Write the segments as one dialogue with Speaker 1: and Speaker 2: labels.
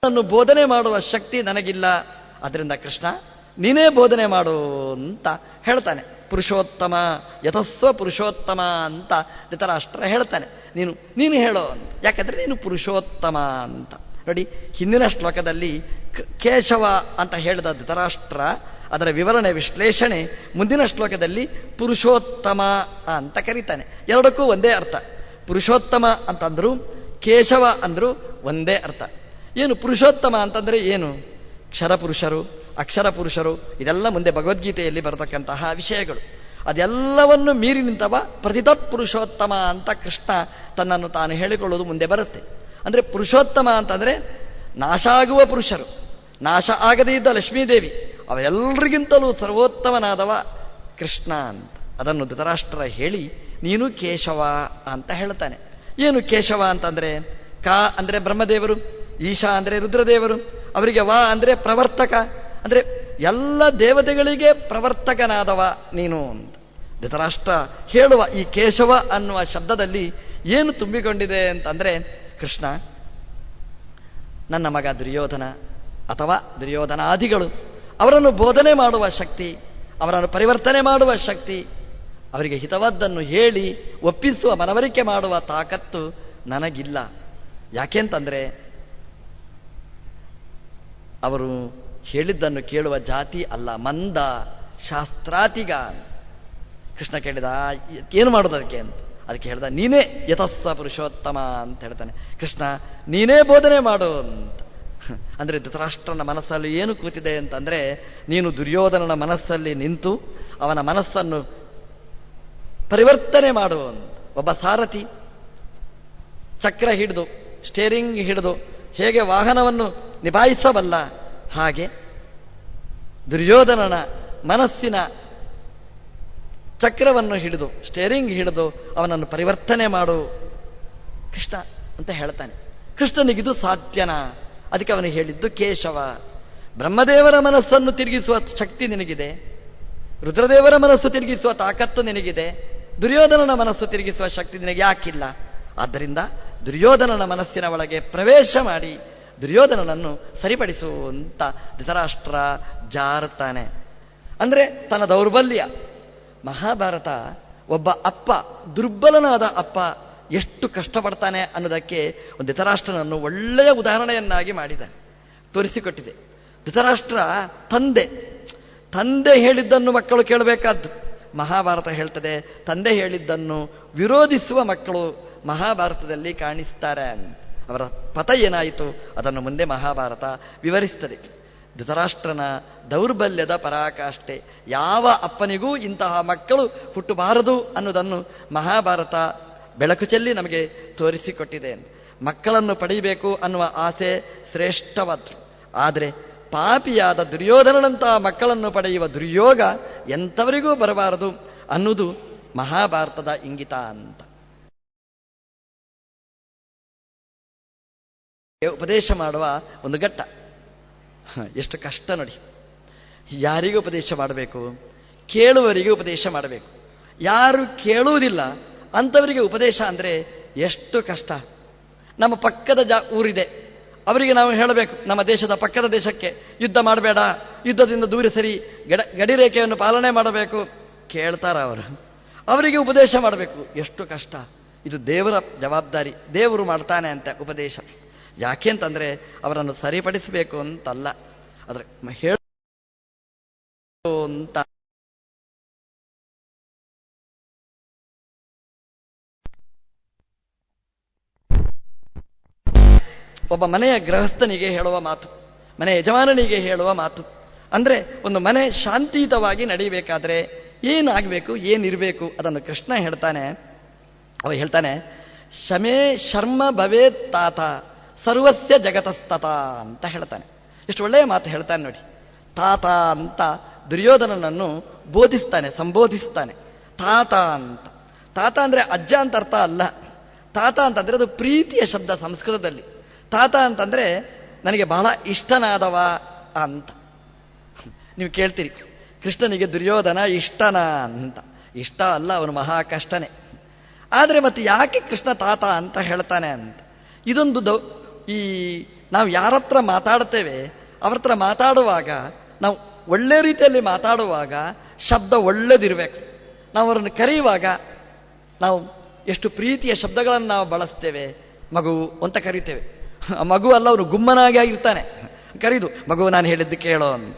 Speaker 1: ನನ್ನು ಬೋಧನೆ ಮಾಡುವ ಶಕ್ತಿ ನನಗಿಲ್ಲ. ಅದರಿಂದ ಕೃಷ್ಣ ನೀನೇ ಬೋಧನೆ ಮಾಡು ಅಂತ ಹೇಳ್ತಾನೆ. ಪುರುಷೋತ್ತಮ ಯಥಸ್ವ ಪುರುಷೋತ್ತಮ ಅಂತ ಧೃತರಾಷ್ಟ್ರ ಹೇಳ್ತಾನೆ. ನೀನು ಹೇಳೋ ಅಂತ, ಯಾಕಂದ್ರೆ ನೀನು ಪುರುಷೋತ್ತಮ ಅಂತ. ನೋಡಿ, ಹಿಂದಿನ ಶ್ಲೋಕದಲ್ಲಿ ಕೇಶವ ಅಂತ ಹೇಳಿದ ಧೃತರಾಷ್ಟ್ರ ಅದರ ವಿವರಣೆ ವಿಶ್ಲೇಷಣೆ ಮುಂದಿನ ಶ್ಲೋಕದಲ್ಲಿ ಪುರುಷೋತ್ತಮ ಅಂತ ಕರೀತಾನೆ. ಎರಡಕ್ಕೂ ಒಂದೇ ಅರ್ಥ. ಪುರುಷೋತ್ತಮ ಅಂತಂದ್ರು ಕೇಶವ ಅಂದ್ರು ಒಂದೇ ಅರ್ಥ. ಏನು ಪುರುಷೋತ್ತಮ ಅಂತಂದ್ರೆ ಏನು? ಕ್ಷರ ಪುರುಷರು, ಅಕ್ಷರ ಪುರುಷರು, ಇದೆಲ್ಲ ಮುಂದೆ ಭಗವದ್ಗೀತೆಯಲ್ಲಿ ಬರತಕ್ಕಂತಹ ವಿಷಯಗಳು. ಅದೆಲ್ಲವನ್ನು ಮೀರಿ ನಿಂತವ ಪ್ರತಿತತ್ ಪುರುಷೋತ್ತಮ ಅಂತ ಕೃಷ್ಣ ತನ್ನನ್ನು ತಾನು ಹೇಳಿಕೊಳ್ಳೋದು ಮುಂದೆ ಬರುತ್ತೆ. ಅಂದ್ರೆ ಪುರುಷೋತ್ತಮ ಅಂತಂದ್ರೆ ನಾಶ ಆಗುವ ಪುರುಷರು, ನಾಶ ಆಗದೇ ಇದ್ದ ಲಕ್ಷ್ಮೀದೇವಿ, ಅವೆಲ್ಲರಿಗಿಂತಲೂ ಸರ್ವೋತ್ತಮನಾದವ ಕೃಷ್ಣ ಅಂತ. ಅದನ್ನು ಧೃತರಾಷ್ಟ್ರ ಹೇಳಿ ನೀನು ಕೇಶವ ಅಂತ ಹೇಳ್ತಾನೆ. ಏನು ಕೇಶವ ಅಂತಂದ್ರೆ? ಕ ಅಂದ್ರೆ ಬ್ರಹ್ಮದೇವರು, ಈಶಾ ಅಂದ್ರೆ ರುದ್ರದೇವರು, ಅವರಿಗೆ ವ ಅಂದ್ರೆ ಪ್ರವರ್ತಕ, ಅಂದ್ರೆ ಎಲ್ಲ ದೇವತೆಗಳಿಗೆ ಪ್ರವರ್ತಕನಾದವ ನೀನು ಅಂತ ಧೃತರಾಷ್ಟ್ರ ಹೇಳುವ ಈ ಕೇಶವ ಅನ್ನುವ ಶಬ್ದದಲ್ಲಿ ಏನು ತುಂಬಿಕೊಂಡಿದೆ ಅಂತಂದ್ರೆ, ಕೃಷ್ಣ ನನ್ನ ಮಗ ದುರ್ಯೋಧನ ಅಥವಾ ದುರ್ಯೋಧನಾದಿಗಳು, ಅವರನ್ನು ಬೋಧನೆ ಮಾಡುವ ಶಕ್ತಿ, ಅವರನ್ನು ಪರಿವರ್ತನೆ ಮಾಡುವ ಶಕ್ತಿ, ಅವರಿಗೆ ಹಿತವಾದ್ದನ್ನು ಹೇಳಿ ಒಪ್ಪಿಸುವ ಮನವರಿಕೆ ಮಾಡುವ ತಾಕತ್ತು ನನಗಿಲ್ಲ. ಯಾಕೆಂತಂದ್ರೆ ಅವರು ಹೇಳಿದ್ದನ್ನು ಕೇಳುವ ಜಾತಿ ಅಲ್ಲ, ಮಂದ ಶಾಸ್ತ್ರಾತಿಗ. ಕೃಷ್ಣ ಕೇಳಿದ ಏನು ಮಾಡೋದು ಅದಕ್ಕೆ ಅಂತ. ಅದಕ್ಕೆ ಹೇಳ್ದ ನೀನೇ ಯಥಸ್ವ ಪುರುಷೋತ್ತಮ ಅಂತ ಹೇಳ್ತಾನೆ. ಕೃಷ್ಣ ನೀನೇ ಬೋಧನೆ ಮಾಡು ಅಂತ. ಅಂದ್ರೆ ಧೃತರಾಷ್ಟ್ರನ ಮನಸ್ಸಲ್ಲಿ ಏನು ಕೂತಿದೆ ಅಂತಂದ್ರೆ, ನೀನು ದುರ್ಯೋಧನನ ಮನಸ್ಸಲ್ಲಿ ನಿಂತು ಅವನ ಮನಸ್ಸನ್ನು ಪರಿವರ್ತನೆ ಮಾಡು. ಒಬ್ಬ ಸಾರಥಿ ಚಕ್ರ ಹಿಡಿದು ಸ್ಟೇರಿಂಗ್ ಹಿಡಿದು ಹೇಗೆ ವಾಹನವನ್ನು ನಿಭಾಯಿಸಬಲ್ಲ, ಹಾಗೆ ದುರ್ಯೋಧನನ ಮನಸ್ಸಿನ ಚಕ್ರವನ್ನು ಹಿಡಿದು ಸ್ಟೇರಿಂಗ್ ಹಿಡಿದು ಅವನನ್ನು ಪರಿವರ್ತನೆ ಮಾಡು ಕೃಷ್ಣ ಅಂತ ಹೇಳ್ತಾನೆ. ಕೃಷ್ಣನಿಗಿದು ಸಾಧ್ಯನಾ? ಅದಕ್ಕೆ ಅವನು ಹೇಳಿದ್ದು ಕೇಶವ. ಬ್ರಹ್ಮದೇವರ ಮನಸ್ಸನ್ನು ತಿರುಗಿಸುವ ಶಕ್ತಿ ನಿನಗಿದೆ, ರುದ್ರದೇವರ ಮನಸ್ಸು ತಿರುಗಿಸುವ ತಾಕತ್ತು ನಿನಗಿದೆ, ದುರ್ಯೋಧನನ ಮನಸ್ಸು ತಿರುಗಿಸುವ ಶಕ್ತಿ ನಿನಗೆ ಯಾಕಿಲ್ಲ? ಆದ್ದರಿಂದ ದುರ್ಯೋಧನನ ಮನಸ್ಸಿನ ಒಳಗೆ ಪ್ರವೇಶ ಮಾಡಿ ದುರ್ಯೋಧನನನ್ನು ಸರಿಪಡಿಸು ಅಂತ ಧೃತರಾಷ್ಟ್ರ ಜಾರುತ್ತಾನೆ. ಅಂದ್ರೆ ತನ್ನ ದೌರ್ಬಲ್ಯ. ಮಹಾಭಾರತ ಒಬ್ಬ ಅಪ್ಪ, ದುರ್ಬಲನಾದ ಅಪ್ಪ ಎಷ್ಟು ಕಷ್ಟಪಡ್ತಾನೆ ಅನ್ನೋದಕ್ಕೆ ಒಂದು ಧೃತರಾಷ್ಟ್ರನನ್ನು ಒಳ್ಳೆಯ ಉದಾಹರಣೆಯನ್ನಾಗಿ ಮಾಡಿದ್ದಾನೆ, ತೋರಿಸಿಕೊಟ್ಟಿದೆ. ಧೃತರಾಷ್ಟ್ರ ತಂದೆ ಹೇಳಿದ್ದನ್ನು ಮಕ್ಕಳು ಕೇಳಬೇಕಾದ್ದು. ಮಹಾಭಾರತ ಹೇಳ್ತದೆ ತಂದೆ ಹೇಳಿದ್ದನ್ನು ವಿರೋಧಿಸುವ ಮಕ್ಕಳು ಮಹಾಭಾರತದಲ್ಲಿ ಕಾಣಿಸ್ತಾರೆ ಅಂತ. ಅವರ ಪಥ ಏನಾಯಿತು ಅದನ್ನು ಮುಂದೆ ಮಹಾಭಾರತ ವಿವರಿಸ್ತದೆ. ಧೃತರಾಷ್ಟ್ರನ ದೌರ್ಬಲ್ಯದ ಪರಾಕಾಷ್ಠೆ. ಯಾವ ಅಪ್ಪನಿಗೂ ಇಂತಹ ಮಕ್ಕಳು ಹುಟ್ಟಬಾರದು ಅನ್ನೋದನ್ನು ಮಹಾಭಾರತ ಬೆಳಕು ಚೆಲ್ಲಿ ನಮಗೆ ತೋರಿಸಿಕೊಟ್ಟಿದೆ. ಮಕ್ಕಳನ್ನು ಪಡೆಯಬೇಕು ಅನ್ನುವ ಆಸೆ ಶ್ರೇಷ್ಠವಾದ್ದು, ಆದರೆ ಪಾಪಿಯಾದ ದುರ್ಯೋಧನನಂತಹ ಮಕ್ಕಳನ್ನು ಪಡೆಯುವ ದುರ್ಯೋಗ ಎಂಥವರಿಗೂ ಬರಬಾರದು ಅನ್ನುವುದು ಮಹಾಭಾರತದ ಇಂಗಿತ ಅಂತ. ಉಪದೇಶ ಮಾಡುವ ಒಂದು ಘಟ್ಟ ಎಷ್ಟು ಕಷ್ಟ ನೋಡಿ. ಯಾರಿಗೂ ಉಪದೇಶ ಮಾಡಬೇಕು? ಕೇಳುವವರಿಗೆ ಉಪದೇಶ ಮಾಡಬೇಕು. ಯಾರು ಕೇಳುವುದಿಲ್ಲ ಅಂಥವರಿಗೆ ಉಪದೇಶ ಅಂದರೆ ಎಷ್ಟು ಕಷ್ಟ. ನಮ್ಮ ಪಕ್ಕದ ಊರಿದೆ, ಅವರಿಗೆ ನಾವು ಹೇಳಬೇಕು, ನಮ್ಮ ದೇಶದ ಪಕ್ಕದ ದೇಶಕ್ಕೆ ಯುದ್ಧ ಮಾಡಬೇಡ, ಯುದ್ಧದಿಂದ ದೂರ ಸರಿ, ಗಡಿರೇಖೆಯನ್ನು ಪಾಲನೆ ಮಾಡಬೇಕು. ಕೇಳ್ತಾರ ಅವರು? ಅವರಿಗೆ ಉಪದೇಶ ಮಾಡಬೇಕು, ಎಷ್ಟು ಕಷ್ಟ. ಇದು ದೇವರ ಜವಾಬ್ದಾರಿ, ದೇವರು ಮಾಡ್ತಾನೆ ಅಂತ ಉಪದೇಶ. ಯಾಕೆ ಅಂತಂದ್ರೆ ಅವರನ್ನು ಸರಿಪಡಿಸಬೇಕು ಅಂತಲ್ಲ, ಆದ್ರೆ ಹೇಳ ಅಂತ. ಒಬ್ಬ ಮನೆಯ ಗೃಹಸ್ಥನಿಗೆ ಹೇಳುವ ಮಾತು, ಮನೆ ಯಜಮಾನನಿಗೆ ಹೇಳುವ ಮಾತು. ಅಂದ್ರೆ ಒಂದು ಮನೆ ಶಾಂತಿಯುತವಾಗಿ ನಡೀಬೇಕಾದ್ರೆ ಏನಾಗಬೇಕು, ಏನಿರಬೇಕು ಅದನ್ನು ಕೃಷ್ಣ ಹೇಳ್ತಾನೆ. ಅವ ಹೇಳ್ತಾನೆ, ಶಮೇ ಶರ್ಮ ಭವೇತ್ ತಾತ ಸರ್ವಸ್ಯ ಜಗತಸ್ತತ ಅಂತ ಹೇಳ್ತಾನೆ. ಎಷ್ಟು ಒಳ್ಳೆಯ ಮಾತು ಹೇಳ್ತಾನೆ ನೋಡಿ. ತಾತ ಅಂತ ದುರ್ಯೋಧನನನ್ನು ಬೋಧಿಸ್ತಾನೆ, ಸಂಬೋಧಿಸ್ತಾನೆ. ತಾತ ಅಂತ. ತಾತ ಅಂದ್ರೆ ಅಜ್ಜ ಅಂತ ಅರ್ಥ ಅಲ್ಲ. ತಾತ ಅಂತಂದ್ರೆ ಅದು ಪ್ರೀತಿಯ ಶಬ್ದ ಸಂಸ್ಕೃತದಲ್ಲಿ. ತಾತ ಅಂತಂದ್ರೆ ನನಗೆ ಬಹಳ ಇಷ್ಟನಾದವ ಅಂತ. ನೀವು ಕೇಳ್ತೀರಿ, ಕೃಷ್ಣನಿಗೆ ದುರ್ಯೋಧನ ಇಷ್ಟನ ಅಂತ. ಇಷ್ಟ ಅಲ್ಲ, ಅವನು ಮಹಾ ಕಷ್ಟನೇ. ಆದರೆ ಮತ್ತೆ ಯಾಕೆ ಕೃಷ್ಣ ತಾತ ಅಂತ ಹೇಳ್ತಾನೆ ಅಂತ, ಇದೊಂದು ಈ ನಾವು ಯಾರ ಹತ್ರ ಮಾತಾಡ್ತೇವೆ ಅವ್ರ ಹತ್ರ ಮಾತಾಡುವಾಗ ನಾವು ಒಳ್ಳೆ ರೀತಿಯಲ್ಲಿ ಮಾತಾಡುವಾಗ ಶಬ್ದ ಒಳ್ಳೆದಿರಬೇಕು. ನಾವು ಅವರನ್ನು ಕರೆಯುವಾಗ ನಾವು ಎಷ್ಟು ಪ್ರೀತಿಯ ಶಬ್ದಗಳನ್ನು ನಾವು ಬಳಸ್ತೇವೆ. ಮಗು ಅಂತ ಕರಿತೇವೆ. ಆ ಮಗು ಅಲ್ಲ, ಅವನು ಗುಮ್ಮನಾಗಿ ಆಗಿರ್ತಾನೆ. ಕರೀದು ಮಗು ನಾನು ಹೇಳಿದ್ದು ಕೇಳೋ ಅಂತ.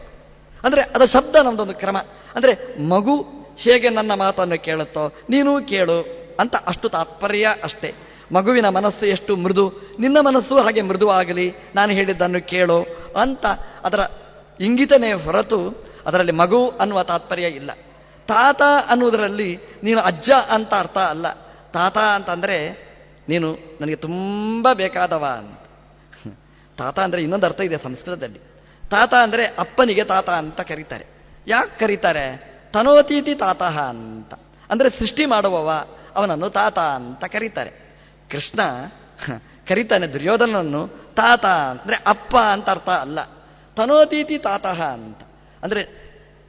Speaker 1: ಅಂದರೆ ಅದು ಶಬ್ದ ನಮ್ಮದೊಂದು ಕ್ರಮ. ಅಂದರೆ ಮಗು ಹೇಗೆ ನನ್ನ ಮಾತನ್ನು ಕೇಳುತ್ತೋ ನೀನು ಕೇಳು ಅಂತ ಅಷ್ಟು ತಾತ್ಪರ್ಯ ಅಷ್ಟೇ. ಮಗುವಿನ ಮನಸ್ಸು ಎಷ್ಟು ಮೃದು, ನಿನ್ನ ಮನಸ್ಸು ಹಾಗೆ ಮೃದು ಆಗಲಿ, ನಾನು ಹೇಳಿದ್ದನ್ನು ಕೇಳು ಅಂತ ಅದರ ಇಂಗಿತನೇ ಹೊರತು ಅದರಲ್ಲಿ ಮಗು ಅನ್ನುವ ತಾತ್ಪರ್ಯ ಇಲ್ಲ. ತಾತ ಅನ್ನುವುದರಲ್ಲಿ ನೀನು ಅಜ್ಜ ಅಂತ ಅರ್ಥ ಅಲ್ಲ. ತಾತ ಅಂತಂದರೆ ನೀನು ನನಗೆ ತುಂಬ ಬೇಕಾದವ ಅಂತ. ತಾತ ಅಂದರೆ ಇನ್ನೊಂದು ಅರ್ಥ ಇದೆ ಸಂಸ್ಕೃತದಲ್ಲಿ. ತಾತ ಅಂದರೆ ಅಪ್ಪನಿಗೆ ತಾತ ಅಂತ ಕರೀತಾರೆ. ಯಾಕೆ ಕರೀತಾರೆ? ತನೋತೀತಿ ತಾತಃ ಅಂತ, ಅಂದರೆ ಸೃಷ್ಟಿ ಮಾಡುವವ ಅವನನ್ನು ತಾತ ಅಂತ ಕರೀತಾರೆ. ಕೃಷ್ಣ ಕರೀತಾನೆ ದುರ್ಯೋಧನನ್ನು ತಾತ ಅಂದರೆ ಅಪ್ಪ ಅಂತ ಅರ್ಥ ಅಲ್ಲ. ತನೋತೀತಿ ತಾತಃ ಅಂತ ಅಂದರೆ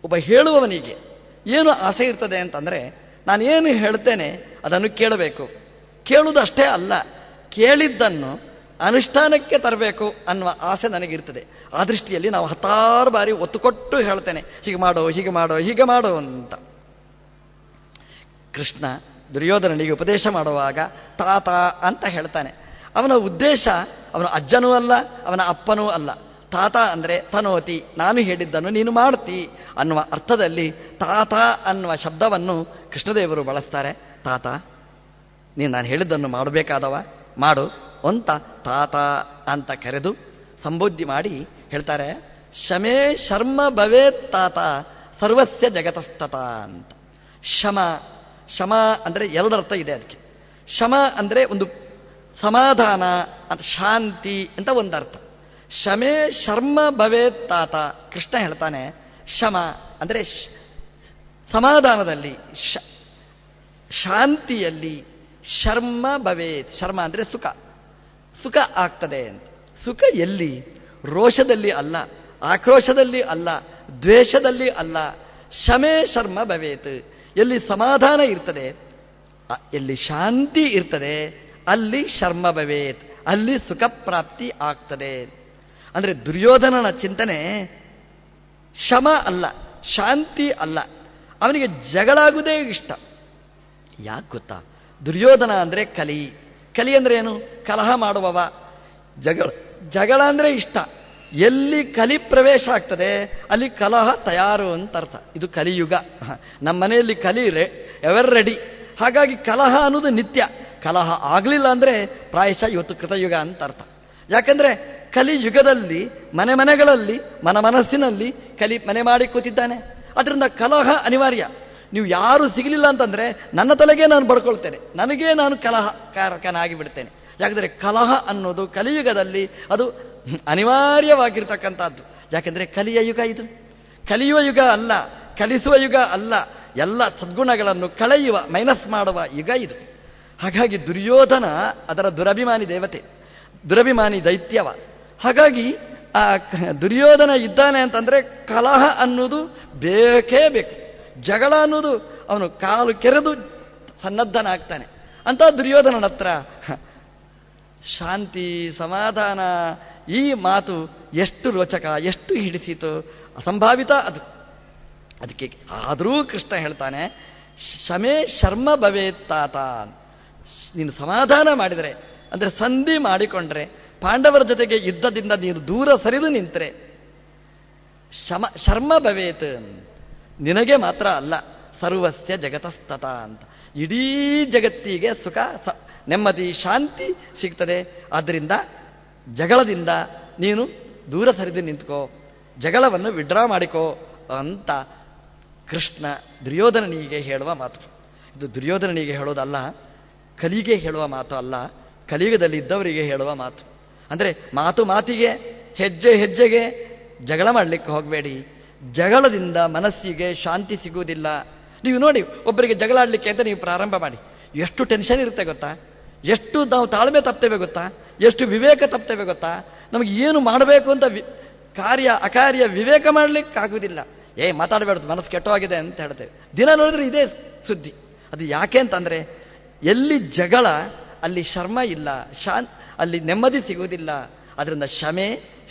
Speaker 1: ಒಬ್ಬ ಹೇಳುವವನಿಗೆ ಏನು ಆಸೆ ಇರ್ತದೆ ಅಂತಂದರೆ ನಾನೇನು ಹೇಳ್ತೇನೆ ಅದನ್ನು ಕೇಳಬೇಕು. ಕೇಳುವುದು ಅಷ್ಟೇ ಅಲ್ಲ, ಕೇಳಿದ್ದನ್ನು ಅನುಷ್ಠಾನಕ್ಕೆ ತರಬೇಕು ಅನ್ನುವ ಆಸೆ ನನಗಿರ್ತದೆ. ಆ ದೃಷ್ಟಿಯಲ್ಲಿ ನಾವು 10 ಬಾರಿ ಒತ್ತು ಕೊಟ್ಟು ಹೇಳ್ತೇನೆ, ಹೀಗೆ ಮಾಡೋ ಹೀಗೆ ಮಾಡೋ ಹೀಗೆ ಮಾಡೋ ಅಂತ. ಕೃಷ್ಣ ದುರ್ಯೋಧನನಿಗೆ ಉಪದೇಶ ಮಾಡುವಾಗ ತಾತ ಅಂತ ಹೇಳ್ತಾನೆ. ಅವನ ಉದ್ದೇಶ ಅವನ ಅಜ್ಜನೂ ಅಲ್ಲ, ಅವನ ಅಪ್ಪನೂ ಅಲ್ಲ. ತಾತ ಅಂದರೆ ತನೋತಿ, ನಾನು ಹೇಳಿದ್ದನ್ನು ನೀನು ಮಾಡ್ತಿ ಅನ್ನುವ ಅರ್ಥದಲ್ಲಿ ತಾತ ಅನ್ನುವ ಶಬ್ದವನ್ನು ಕೃಷ್ಣದೇವರು ಬಳಸ್ತಾರೆ. ತಾತ ನೀನು ನಾನು ಹೇಳಿದ್ದನ್ನು ಮಾಡಬೇಕಾದವ ಮಾಡು ಅಂತ ತಾತ ಅಂತ ಕರೆದು ಸಂಬೋಧಿ ಮಾಡಿ ಹೇಳ್ತಾರೆ. ಶಮೇ ಶರ್ಮ ಭವೇತ್ ತಾತ ಸರ್ವಸ್ಯ ಜಗತಸ್ತತ ಅಂತ. ಶಮ, ಶಮ ಅಂದರೆ 2 ಅರ್ಥ ಇದೆ ಅದಕ್ಕೆ. ಶಮ ಅಂದರೆ ಒಂದು ಸಮಾಧಾನ ಅಂತ, ಶಾಂತಿ ಅಂತ ಒಂದು ಅರ್ಥ. ಶಮೇ ಶರ್ಮ ಭವೇತ್ ತಾತ, ಕೃಷ್ಣ ಹೇಳ್ತಾನೆ ಶಮ ಅಂದರೆ ಸಮಾಧಾನದಲ್ಲಿ, ಶಾಂತಿಯಲ್ಲಿ, ಶರ್ಮ ಭವೇತ್, ಶರ್ಮ ಅಂದರೆ ಸುಖ, ಸುಖ ಆಗ್ತದೆ ಅಂತ. ಸುಖ ಎಲ್ಲಿ? ರೋಷದಲ್ಲಿ ಅಲ್ಲ, ಆಕ್ರೋಶದಲ್ಲಿ ಅಲ್ಲ, ದ್ವೇಷದಲ್ಲಿ ಅಲ್ಲ. ಶಮೇ ಶರ್ಮ ಭವೇತ್, ಎಲ್ಲಿ ಸಮಾಧಾನ ಇರ್ತದೆ, ಎಲ್ಲಿ ಶಾಂತಿ ಇರ್ತದೆ ಅಲ್ಲಿ ಶರ್ಮ ಭವೇತ್, ಅಲ್ಲಿ ಸುಖ ಪ್ರಾಪ್ತಿ ಆಗ್ತದೆ. ಅಂದರೆ ದುರ್ಯೋಧನನ ಚಿಂತನೆ ಶಮ ಅಲ್ಲ, ಶಾಂತಿ ಅಲ್ಲ. ಅವನಿಗೆ ಜಗಳಾಗುವುದೇ ಇಷ್ಟ. ಯಾಕೆ ಗೊತ್ತಾ? ದುರ್ಯೋಧನ ಅಂದರೆ ಕಲಿ. ಕಲಿ ಅಂದರೆ ಏನು? ಕಲಹ ಮಾಡುವವ. ಜಗಳ ಅಂದರೆ ಇಷ್ಟ. ಎಲ್ಲಿ ಕಲಿ ಪ್ರವೇಶ ಆಗ್ತದೆ ಅಲ್ಲಿ ಕಲಹ ತಯಾರು ಅಂತ ಅರ್ಥ. ಇದು ಕಲಿಯುಗ. ನಮ್ಮ ಮನೆಯಲ್ಲಿ ಕಲಿ ಎವರ್ ರೆಡಿ. ಹಾಗಾಗಿ ಕಲಹ ಅನ್ನೋದು ನಿತ್ಯ. ಕಲಹ ಆಗಲಿಲ್ಲ ಅಂದರೆ ಪ್ರಾಯಶಃ ಇವತ್ತು ಕೃತಯುಗ ಅಂತ ಅರ್ಥ. ಯಾಕಂದರೆ ಕಲಿಯುಗದಲ್ಲಿ ಮನೆಗಳಲ್ಲಿ ಮನಸ್ಸಿನಲ್ಲಿ ಕಲಿ ಮನೆ ಮಾಡಿ ಕೂತಿದ್ದಾನೆ. ಅದರಿಂದ ಕಲಹ ಅನಿವಾರ್ಯ. ನೀವು ಯಾರು ಸಿಗಲಿಲ್ಲ ಅಂತಂದರೆ ನನ್ನ ತಲೆಗೆ ನಾನು ಬಡ್ಕೊಳ್ತೇನೆ, ನನಗೇ ನಾನು ಕಲಹಕಾರಕನಾಗಿ ಬಿಡ್ತೇನೆ. ಯಾಕಂದರೆ ಕಲಹ ಅನ್ನೋದು ಕಲಿಯುಗದಲ್ಲಿ ಅದು ಅನಿವಾರ್ಯವಾಗಿರ್ತಕ್ಕಂಥದ್ದು. ಯಾಕೆಂದರೆ ಕಲಿಯ ಯುಗ ಇದು. ಕಲಿಯುವ ಯುಗ ಅಲ್ಲ, ಕಲಿಸುವ ಯುಗ ಅಲ್ಲ, ಎಲ್ಲ ಸದ್ಗುಣಗಳನ್ನು ಕಳೆಯುವ, ಮೈನಸ್ ಮಾಡುವ ಯುಗ ಇದು. ಹಾಗಾಗಿ ದುರ್ಯೋಧನ ಅದರ ದುರಭಿಮಾನಿ ದೇವತೆ, ದುರಭಿಮಾನಿ ದೈತ್ಯವ. ಹಾಗಾಗಿ ಆ ದುರ್ಯೋಧನ ಇದ್ದಾನೆ ಅಂತಂದರೆ ಕಲಹ ಅನ್ನೋದು ಬೇಕೇ ಬೇಕು. ಜಗಳ ಅನ್ನೋದು ಅವನು ಕಾಲು ಕೆರೆದು ಸನ್ನದ್ಧನಾಗ್ತಾನೆ. ಅಂತ ದುರ್ಯೋಧನನ ಹತ್ರ ಶಾಂತಿ, ಸಮಾಧಾನ, ಈ ಮಾತು ಎಷ್ಟು ರೋಚಕ, ಎಷ್ಟು ಹಿಡಿಸಿತು, ಅಸಂಭಾವಿತ ಅದು. ಅದಕ್ಕೆ ಆದರೂ ಕೃಷ್ಣ ಹೇಳ್ತಾನೆ ಶಮೇ ಶರ್ಮ ಭವೇತ್ ತಾತ. ನೀನು ಸಮಾಧಾನ ಮಾಡಿದರೆ ಅಂದರೆ ಸಂಧಿ ಮಾಡಿಕೊಂಡ್ರೆ, ಪಾಂಡವರ ಜೊತೆಗೆ ಯುದ್ಧದಿಂದ ನೀನು ದೂರ ಸರಿದು ನಿಂತರೆ ಶರ್ಮ ಭವೇತ್, ನಿನಗೆ ಮಾತ್ರ ಅಲ್ಲ ಸರ್ವಸ್ಯ ಜಗತಸ್ತತ ಅಂತ, ಇಡೀ ಜಗತ್ತಿಗೆ ಸುಖ, ನೆಮ್ಮದಿ, ಶಾಂತಿ ಸಿಗ್ತದೆ. ಆದ್ದರಿಂದ ಜಗಳದಿಂದ ನೀನು ದೂರ ಸರಿದು ನಿಂತ್ಕೋ, ಜಗಳವನ್ನು ವಿಡ್ರಾ ಮಾಡಿಕೋ ಅಂತ ಕೃಷ್ಣ ದುರ್ಯೋಧನನಿಗೆ ಹೇಳುವ ಮಾತು. ಇದು ದುರ್ಯೋಧನನಿಗೆ ಹೇಳೋದಲ್ಲ, ಕಲಿಗೆ ಹೇಳುವ ಮಾತು ಅಲ್ಲ, ಕಲಿಯುಗದಲ್ಲಿ ಇದ್ದವರಿಗೆ ಹೇಳುವ ಮಾತು. ಅಂದರೆ ಮಾತಿಗೆ, ಹೆಜ್ಜೆ ಹೆಜ್ಜೆಗೆ ಜಗಳ ಮಾಡಲಿಕ್ಕೆ ಹೋಗಬೇಡಿ. ಜಗಳದಿಂದ ಮನಸ್ಸಿಗೆ ಶಾಂತಿ ಸಿಗುವುದಿಲ್ಲ. ನೀವು ನೋಡಿ, ಒಬ್ಬರಿಗೆ ಜಗಳ ಆಡಲಿಕ್ಕೆ ಅಂತ ನೀವು ಪ್ರಾರಂಭ ಮಾಡಿ, ಎಷ್ಟು ಟೆನ್ಷನ್ ಇರುತ್ತೆ ಗೊತ್ತಾ? ಎಷ್ಟು ನಾವು ತಾಳ್ಮೆ ತಪ್ತೇವೆ ಗೊತ್ತಾ? ಎಷ್ಟು ವಿವೇಕ ತಪ್ತೇವೆ ಗೊತ್ತಾ? ನಮಗೆ ಏನು ಮಾಡಬೇಕು ಅಂತ ಕಾರ್ಯ ಅಕಾರ್ಯ ವಿವೇಕ ಮಾಡಲಿಕ್ಕಾಗುವುದಿಲ್ಲ. ಮಾತಾಡಬೇಡ್ದು, ಮನಸ್ಸು ಕೆಟ್ಟೋಗಿದೆ ಅಂತ ಹೇಳ್ತೇವೆ. ದಿನ ನೋಡಿದ್ರೆ ಇದೇ ಸುದ್ದಿ. ಅದು ಯಾಕೆ ಅಂತಂದರೆ ಎಲ್ಲಿ ಜಗಳ ಅಲ್ಲಿ ಶರ್ಮ ಇಲ್ಲ, ಅಲ್ಲಿ ನೆಮ್ಮದಿ ಸಿಗುವುದಿಲ್ಲ. ಅದರಿಂದ ಶಮೆ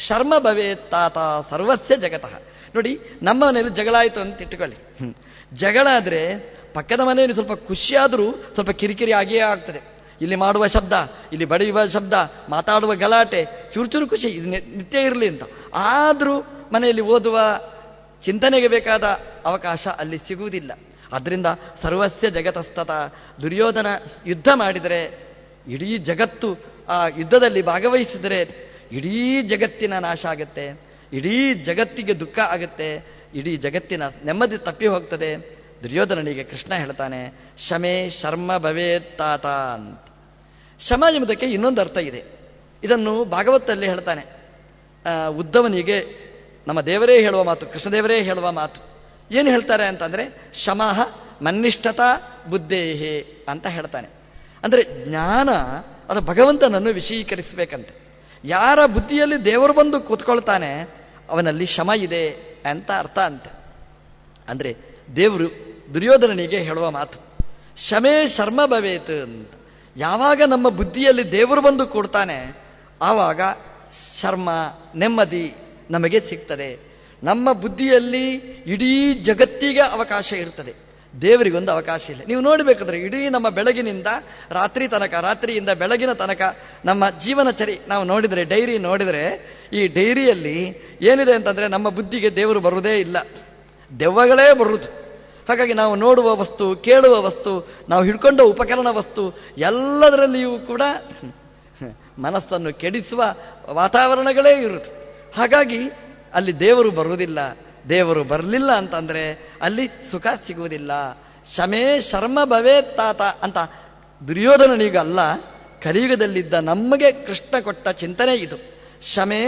Speaker 1: ಶರ್ಮ ಭವೇತ್ ತಾತ ಸರ್ವಸ್ಯ ಜಗತಃ. ನೋಡಿ, ನಮ್ಮ ಮನೆಯಲ್ಲಿ ಜಗಳ ಆಯಿತು ಅಂತ ಇಟ್ಟುಕೊಳ್ಳಿ. ಜಗಳ ಆದರೆ ಪಕ್ಕದ ಮನೆಯಲ್ಲಿ ಸ್ವಲ್ಪ ಖುಷಿಯಾದರೂ ಸ್ವಲ್ಪ ಕಿರಿಕಿರಿ ಆಗಿಯೇ ಆಗ್ತದೆ. ಇಲ್ಲಿ ಮಾಡುವ ಶಬ್ದ, ಇಲ್ಲಿ ಬಡಿಯುವ ಶಬ್ದ, ಮಾತಾಡುವ ಗಲಾಟೆ, ಚೂರು ಖುಷಿ, ಇದು ನಿತ್ಯ ಇರಲಿ ಅಂತ. ಆದರೂ ಮನೆಯಲ್ಲಿ ಓದುವ ಚಿಂತನೆಗೆ ಬೇಕಾದ ಅವಕಾಶ ಅಲ್ಲಿ ಸಿಗುವುದಿಲ್ಲ. ಆದ್ದರಿಂದ ಸರ್ವಸ್ಯ ಜಗತಸ್ತತ. ದುರ್ಯೋಧನ ಯುದ್ಧ ಮಾಡಿದರೆ, ಇಡೀ ಜಗತ್ತು ಆ ಯುದ್ಧದಲ್ಲಿ ಭಾಗವಹಿಸಿದರೆ ಇಡೀ ಜಗತ್ತಿನ ನಾಶ ಆಗುತ್ತೆ, ಇಡೀ ಜಗತ್ತಿಗೆ ದುಃಖ ಆಗುತ್ತೆ, ಇಡೀ ಜಗತ್ತಿನ ನೆಮ್ಮದಿ ತಪ್ಪಿ ಹೋಗ್ತದೆ. ದುರ್ಯೋಧನನಿಗೆ ಕೃಷ್ಣ ಹೇಳ್ತಾನೆ, ಶಮೆ ಶರ್ಮ ಭವೇತ್ ತಾತ ಅಂತ. ಶಮ ಎಂಬುದಕ್ಕೆ ಇನ್ನೊಂದು ಅರ್ಥ ಇದೆ. ಇದನ್ನು ಭಾಗವತಲ್ಲಿ ಹೇಳ್ತಾನೆ. ಉದ್ಧವನಿಗೆ ನಮ್ಮ ದೇವರೇ ಹೇಳುವ ಮಾತು, ಕೃಷ್ಣದೇವರೇ ಹೇಳುವ ಮಾತು. ಏನು ಹೇಳ್ತಾರೆ ಅಂತಂದರೆ, ಶಮಃ ಮನ್ನಿಷ್ಠತಾ ಬುದ್ಧೇಹೇ ಅಂತ ಹೇಳ್ತಾನೆ. ಅಂದರೆ ಜ್ಞಾನ ಅದು ಭಗವಂತನನ್ನು ವಿಷಯೀಕರಿಸಬೇಕಂತೆ. ಯಾರ ಬುದ್ಧಿಯಲ್ಲಿ ದೇವರು ಬಂದು ಕೂತ್ಕೊಳ್ತಾನೆ ಅವನಲ್ಲಿ ಶಮ ಇದೆ ಅಂತ ಅರ್ಥ ಅಂತೆ. ಅಂದರೆ ದೇವರು ದುರ್ಯೋಧನನಿಗೆ ಹೇಳುವ ಮಾತು ಶಮೇ ಶರ್ಮ ಭವೇತ್ ಅಂತ. ಯಾವಾಗ ನಮ್ಮ ಬುದ್ಧಿಯಲ್ಲಿ ದೇವರು ಬಂದು ಕೂಡ್ತಾನೆ ಆವಾಗ ಶರ್ಮ ನೆಮ್ಮದಿ ನಮಗೆ ಸಿಗ್ತದೆ. ನಮ್ಮ ಬುದ್ಧಿಯಲ್ಲಿ ಇಡೀ ಜಗತ್ತಿಗೆ ಅವಕಾಶ ಇರ್ತದೆ, ದೇವರಿಗೊಂದು ಅವಕಾಶ ಇಲ್ಲ. ನೀವು ನೋಡಬೇಕಾದ್ರೆ ಇಡೀ ನಮ್ಮ ಬೆಳಗಿನಿಂದ ರಾತ್ರಿ ತನಕ, ರಾತ್ರಿಯಿಂದ ಬೆಳಗಿನ ತನಕ ನಮ್ಮ ಜೀವನಚರಿ ನಾವು ನೋಡಿದರೆ, ಡೈರಿ ನೋಡಿದರೆ, ಈ ಡೈರಿಯಲ್ಲಿ ಏನಿದೆ ಅಂತಂದರೆ ನಮ್ಮ ಬುದ್ಧಿಗೆ ದೇವರು ಬರುವುದೇ ಇಲ್ಲ, ದೆವ್ವಗಳೇ ಬರುವುದು. ಹಾಗಾಗಿ ನಾವು ನೋಡುವ ವಸ್ತು, ಕೇಳುವ ವಸ್ತು, ನಾವು ಹಿಡ್ಕೊಂಡ ಉಪಕರಣ ವಸ್ತು ಎಲ್ಲದರಲ್ಲಿಯೂ ಕೂಡ ಮನಸ್ಸನ್ನು ಕೆಡಿಸುವ ವಾತಾವರಣಗಳೇ ಇರುವುದು. ಹಾಗಾಗಿ ಅಲ್ಲಿ ದೇವರು ಬರುವುದಿಲ್ಲ. ದೇವರು ಬರಲಿಲ್ಲ ಅಂತಂದರೆ ಅಲ್ಲಿ ಸುಖ ಸಿಗುವುದಿಲ್ಲ. ಶಮೇ ಶರ್ಮ ಭವೇತ್ ತಾತ ಅಂತ ದುರ್ಯೋಧನನಿಗಲ್ಲ, ಕಲಿಯುಗದಲ್ಲಿದ್ದ ನಮಗೆ ಕೃಷ್ಣ ಕೊಟ್ಟ ಚಿಂತನೆ ಇದು. ಶಮೇ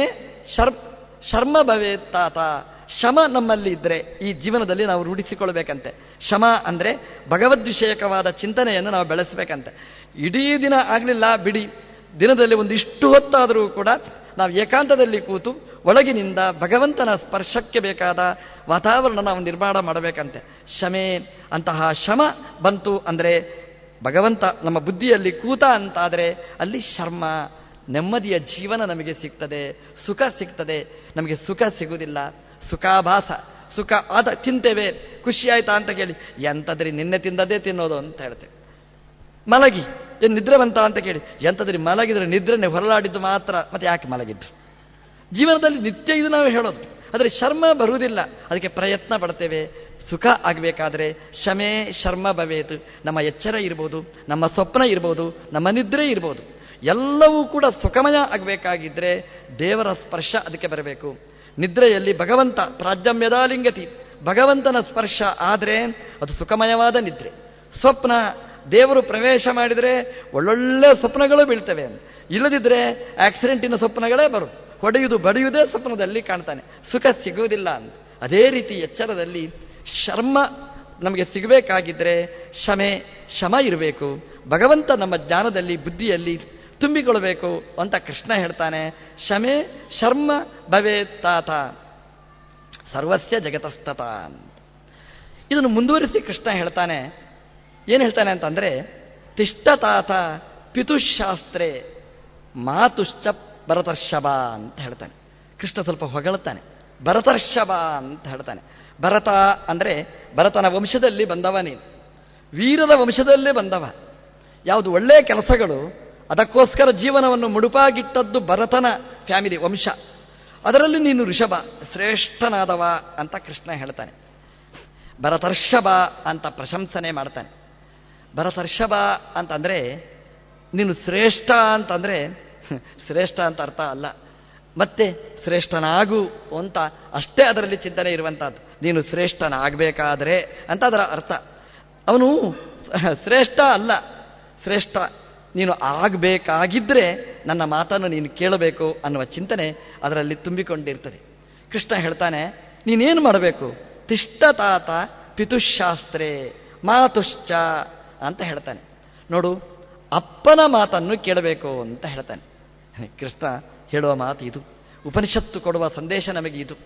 Speaker 1: ಶರ್ಮ ಭವೇತ್ ತಾತ. ಶಮ ನಮ್ಮಲ್ಲಿ ಇದ್ದರೆ ಈ ಜೀವನದಲ್ಲಿ ನಾವು ರೂಢಿಸಿಕೊಳ್ಬೇಕಂತೆ. ಶಮ ಅಂದರೆ ಭಗವದ್ವಿಷಯಕವಾದ ಚಿಂತನೆಯನ್ನು ನಾವು ಬೆಳೆಸಬೇಕಂತೆ. ಇಡೀ ದಿನ ಆಗಲಿಲ್ಲ ಬಿಡಿ, ದಿನದಲ್ಲಿ ಒಂದಿಷ್ಟು ಹೊತ್ತಾದರೂ ಕೂಡ ನಾವು ಏಕಾಂತದಲ್ಲಿ ಕೂತು ಒಳಗಿನಿಂದ ಭಗವಂತನ ಸ್ಪರ್ಶಕ್ಕೆ ಬೇಕಾದ ವಾತಾವರಣ ನಾವು ನಿರ್ಮಾಣ ಮಾಡಬೇಕಂತೆ. ಶಮೆ ಅಂತಹ ಶಮ ಬಂತು ಅಂದರೆ ಭಗವಂತ ನಮ್ಮ ಬುದ್ಧಿಯಲ್ಲಿ ಕೂತ ಅಂತಾದರೆ ಅಲ್ಲಿ ಶರ್ಮ ನೆಮ್ಮದಿಯ ಜೀವನ ನಮಗೆ ಸಿಗ್ತದೆ, ಸುಖ ಸಿಗ್ತದೆ. ನಮಗೆ ಸುಖ ಸಿಗುವುದಿಲ್ಲ, ಸುಖಾಭಾಸ. ಸುಖ ಆದ ತಿಂತೇವೆ, ಖುಷಿ ಆಯ್ತಾ ಅಂತ ಕೇಳಿ ಎಂಥದ್ರಿ ನಿನ್ನೆ ತಿಂದದೇ ತಿನ್ನೋದು ಅಂತ ಹೇಳ್ತೇವೆ. ಮಲಗಿ ಏನು ನಿದ್ರೆ ಬಂತ ಅಂತ ಕೇಳಿ ಎಂಥದ್ರಿ ಮಲಗಿದ್ರೆ ನಿದ್ರೆನೆ ಹೊರಲಾಡಿದ್ದು ಮಾತ್ರ, ಮತ್ತೆ ಯಾಕೆ ಮಲಗಿದ್ದು? ಜೀವನದಲ್ಲಿ ನಿತ್ಯ ಇದು ನಾವು ಹೇಳೋದು. ಆದರೆ ಶರ್ಮ ಬರುವುದಿಲ್ಲ, ಅದಕ್ಕೆ ಪ್ರಯತ್ನ ಪಡ್ತೇವೆ. ಸುಖ ಆಗಬೇಕಾದ್ರೆ ಶಮೇ ಶರ್ಮ ಭವೇತ್. ನಮ್ಮ ಎಚ್ಚರ ಇರ್ಬೋದು, ನಮ್ಮ ಸ್ವಪ್ನ ಇರ್ಬೋದು, ನಮ್ಮ ನಿದ್ರೆ ಇರ್ಬೋದು, ಎಲ್ಲವೂ ಕೂಡ ಸುಖಮಯ ಆಗಬೇಕಾಗಿದ್ದರೆ ದೇವರ ಸ್ಪರ್ಶ ಅದಕ್ಕೆ ಬರಬೇಕು. ನಿದ್ರೆಯಲ್ಲಿ ಭಗವಂತ ಪ್ರಾಜ್ಞಮ್ಯದಾಲಿಂಗತಿ, ಭಗವಂತನ ಸ್ಪರ್ಶ ಆದರೆ ಅದು ಸುಖಮಯವಾದ ನಿದ್ರೆ. ಸ್ವಪ್ನ ದೇವರು ಪ್ರವೇಶ ಮಾಡಿದರೆ ಒಳ್ಳೊಳ್ಳೆ ಸ್ವಪ್ನಗಳು ಬೀಳ್ತವೆ ಅಂತ. ಇಲ್ಲದಿದ್ದರೆ ಆಕ್ಸಿಡೆಂಟಿನ ಸ್ವಪ್ನಗಳೇ ಬರುವುದು, ಹೊಡೆಯುವುದು ಬಡಿಯುವುದೇ ಸ್ವಪ್ನದಲ್ಲಿ ಕಾಣ್ತಾನೆ, ಸುಖ ಸಿಗುವುದಿಲ್ಲ ಅಂತ. ಅದೇ ರೀತಿ ಎಚ್ಚರದಲ್ಲಿ ಶರ್ಮ ನಮಗೆ ಸಿಗಬೇಕಾಗಿದ್ದರೆ ಶಮ ಇರಬೇಕು. ಭಗವಂತ ನಮ್ಮ ಜ್ಞಾನದಲ್ಲಿ ಬುದ್ಧಿಯಲ್ಲಿ ತುಂಬಿಕೊಳ್ಳಬೇಕು ಅಂತ ಕೃಷ್ಣ ಹೇಳ್ತಾನೆ. ಶಮೆ ಶರ್ಮ ಭವೇತ್ ತಾತ ಸರ್ವಸ್ಯ ಜಗತಸ್ತತ. ಇದನ್ನು ಮುಂದುವರಿಸಿ ಕೃಷ್ಣ ಹೇಳ್ತಾನೆ. ಏನು ಹೇಳ್ತಾನೆ ಅಂತಂದರೆ, ತಿಷ್ಠತಾತ ಪಿತುಶಾಸ್ತ್ರೇ ಮಾತುಶ್ಚ ಭರತರ್ಷಭ ಅಂತ ಹೇಳ್ತಾನೆ. ಕೃಷ್ಣ ಸ್ವಲ್ಪ ಹೊಗಳ್ತಾನೆ, ಭರತರ್ಷಭ ಅಂತ ಹೇಳ್ತಾನೆ. ಭರತ ಅಂದರೆ ಭರತನ ವಂಶದಲ್ಲಿ ಬಂದವ ನೀನು, ವೀರದ ವಂಶದಲ್ಲೇ ಬಂದವ. ಯಾವುದು ಒಳ್ಳೆಯ ಕೆಲಸಗಳು ಅದಕ್ಕೋಸ್ಕರ ಜೀವನವನ್ನು ಮುಡುಪಾಗಿಟ್ಟದ್ದು ಭರತನ ಫ್ಯಾಮಿಲಿ ವಂಶ. ಅದರಲ್ಲಿ ನೀನು ಋಷಭ ಶ್ರೇಷ್ಠನಾದವ ಅಂತ ಕೃಷ್ಣ ಹೇಳ್ತಾನೆ. ಭರತರ್ಷಭ ಅಂತ ಪ್ರಶಂಸನೆ ಮಾಡ್ತಾನೆ. ಭರತರ್ಷಭ ಅಂತಂದರೆ ನೀನು ಶ್ರೇಷ್ಠ ಅಂತಂದರೆ ಶ್ರೇಷ್ಠ ಅಂತ ಅರ್ಥ ಅಲ್ಲ, ಮತ್ತೆ ಶ್ರೇಷ್ಠನಾಗು ಅಂತ ಅಷ್ಟೇ ಅದರಲ್ಲಿ ಚಿಂತನೆ ಇರುವಂಥದ್ದು. ನೀನು ಶ್ರೇಷ್ಠನಾಗಬೇಕಾದ್ರೆ ಅಂತ ಅದರ ಅರ್ಥ. ಅವನು ಶ್ರೇಷ್ಠ ಅಲ್ಲ, ಶ್ರೇಷ್ಠ ನೀನು ಆಗಬೇಕಾಗಿದ್ದರೆ ನನ್ನ ಮಾತನ್ನು ನೀನು ಕೇಳಬೇಕು ಅನ್ನುವ ಚಿಂತನೆ ಅದರಲ್ಲಿ ತುಂಬಿಕೊಂಡಿರ್ತದೆ. ಕೃಷ್ಣ ಹೇಳ್ತಾನೆ, ನೀನೇನು ಮಾಡಬೇಕು? ತಿಷ್ಠತಾತ ಪಿತುಶಾಸ್ತ್ರೇ ಮಾತುಶ್ಚ ಅಂತ ಹೇಳ್ತಾನೆ. ನೋಡು, ಅಪ್ಪನ ಮಾತನ್ನು ಕೇಳಬೇಕು ಅಂತ ಹೇಳ್ತಾನೆ. ಕೃಷ್ಣ ಹೇಳುವ ಮಾತು ಇದು, ಉಪನಿಷತ್ತು ಕೊಡುವ ಸಂದೇಶ ನಮಗೆ ಇದು.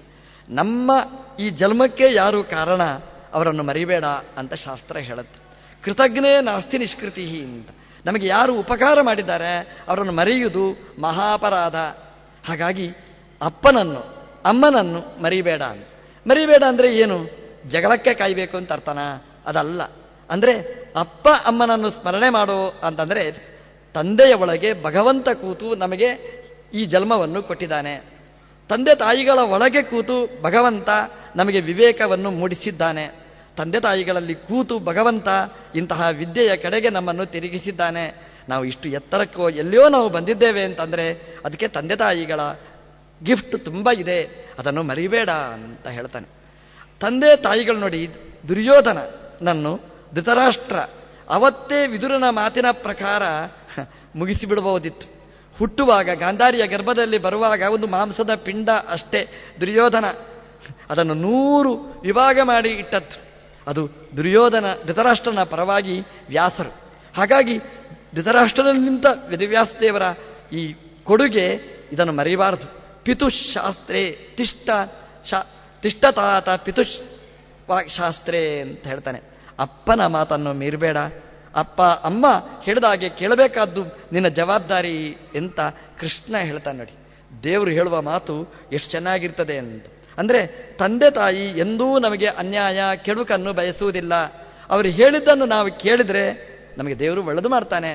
Speaker 1: ನಮ್ಮ ಈ ಜನ್ಮಕ್ಕೆ ಯಾರು ಕಾರಣ ಅವರನ್ನು ಮರಿಬೇಡ ಅಂತ ಶಾಸ್ತ್ರ ಹೇಳುತ್ತೆ. ಕೃತಜ್ಞೇ ನಾಸ್ತಿ ನಿಷ್ಕೃತಿ ಅಂತ. ನಮಗೆ ಯಾರು ಉಪಕಾರ ಮಾಡಿದ್ದಾರೆ ಅವರನ್ನು ಮರೆಯುವುದು ಮಹಾಪರಾಧ. ಹಾಗಾಗಿ ಅಪ್ಪನನ್ನು ಅಮ್ಮನನ್ನು ಮರಿಬೇಡ ಅಂತ. ಮರಿಬೇಡ ಅಂದರೆ ಏನು? ಜಗಳಕ್ಕೆ ಕಾಯಬೇಕು ಅಂತ ಅರ್ಥನಾ? ಅದಲ್ಲ. ಅಂದರೆ ಅಪ್ಪ ಅಮ್ಮನನ್ನು ಸ್ಮರಣೆ ಮಾಡು ಅಂತಂದರೆ ತಂದೆಯ ಒಳಗೆ ಭಗವಂತ ಕೂತು ನಮಗೆ ಈ ಜನ್ಮವನ್ನು ಕೊಟ್ಟಿದ್ದಾನೆ. ತಂದೆ ತಾಯಿಗಳ ಒಳಗೆ ಕೂತು ಭಗವಂತ ನಮಗೆ ವಿವೇಕವನ್ನು ಮೂಡಿಸಿದ್ದಾನೆ. ತಂದೆ ತಾಯಿಗಳಲ್ಲಿ ಕೂತು ಭಗವಂತ ಇಂತಹ ವಿದ್ಯೆಯ ಕಡೆಗೆ ನಮ್ಮನ್ನು ತಿರುಗಿಸಿದ್ದಾನೆ. ನಾವು ಇಷ್ಟು ಎತ್ತರಕ್ಕೋ ಎಲ್ಲಿಯೋ ನಾವು ಬಂದಿದ್ದೇವೆ ಅಂತಂದರೆ ಅದಕ್ಕೆ ತಂದೆ ತಾಯಿಗಳ ಗಿಫ್ಟ್ ತುಂಬ ಇದೆ, ಅದನ್ನು ಮರಿಬೇಡ ಅಂತ ಹೇಳ್ತಾನೆ. ತಂದೆ ತಾಯಿಗಳು ನೋಡಿ, ದುರ್ಯೋಧನನನ್ನು ಧೃತರಾಷ್ಟ್ರ ಅವತ್ತೇ ವಿದುರನ ಮಾತಿನ ಪ್ರಕಾರ ಮುಗಿಸಿಬಿಡಬಹುದಿತ್ತು. ಹುಟ್ಟುವಾಗ ಗಾಂಧಾರಿಯ ಗರ್ಭದಲ್ಲಿ ಬರುವಾಗ ಒಂದು ಮಾಂಸದ ಪಿಂಡ ಅಷ್ಟೇ ದುರ್ಯೋಧನ, ಅದನ್ನು 100 ವಿಭಾಗ ಮಾಡಿ ಇಟ್ಟದ್ದು. ಅದು ಧೃತರಾಷ್ಟ್ರನ ಪರವಾಗಿ ವ್ಯಾಸರು. ಹಾಗಾಗಿ ಧೃತರಾಷ್ಟ್ರನಿಂದ ವೇದವ್ಯಾಸದೇವರ ಈ ಕೊಡುಗೆ, ಇದನ್ನು ಮರೆಯಬಾರದು. ಪಿತುಶಾಸ್ತ್ರೇ ತಿಷ್ಠತಾತ ಪಿತುಶ್ ಶಾಸ್ತ್ರೇ ಅಂತ ಹೇಳ್ತಾನೆ. ಅಪ್ಪನ ಮಾತನ್ನು ಮೀರಬೇಡ, ಅಪ್ಪ ಅಮ್ಮ ಹೇಳಿದಾಗೆ ಕೇಳಬೇಕಾದ್ದು ನಿನ್ನ ಜವಾಬ್ದಾರಿ ಅಂತ ಕೃಷ್ಣ ಹೇಳ್ತಾನೆ. ನೋಡಿ, ದೇವರು ಹೇಳುವ ಮಾತು ಎಷ್ಟು ಚೆನ್ನಾಗಿರ್ತದೆ ಅಂತ. ಅಂದರೆ ತಂದೆ ತಾಯಿ ಎಂದೂ ನಮಗೆ ಅನ್ಯಾಯ ಕೆಡುಕನ್ನು ಬಯಸುವುದಿಲ್ಲ. ಅವರು ಹೇಳಿದ್ದನ್ನು ನಾವು ಕೇಳಿದರೆ ನಮಗೆ ದೇವರು ಒಳ್ಳೆದು ಮಾಡ್ತಾನೆ.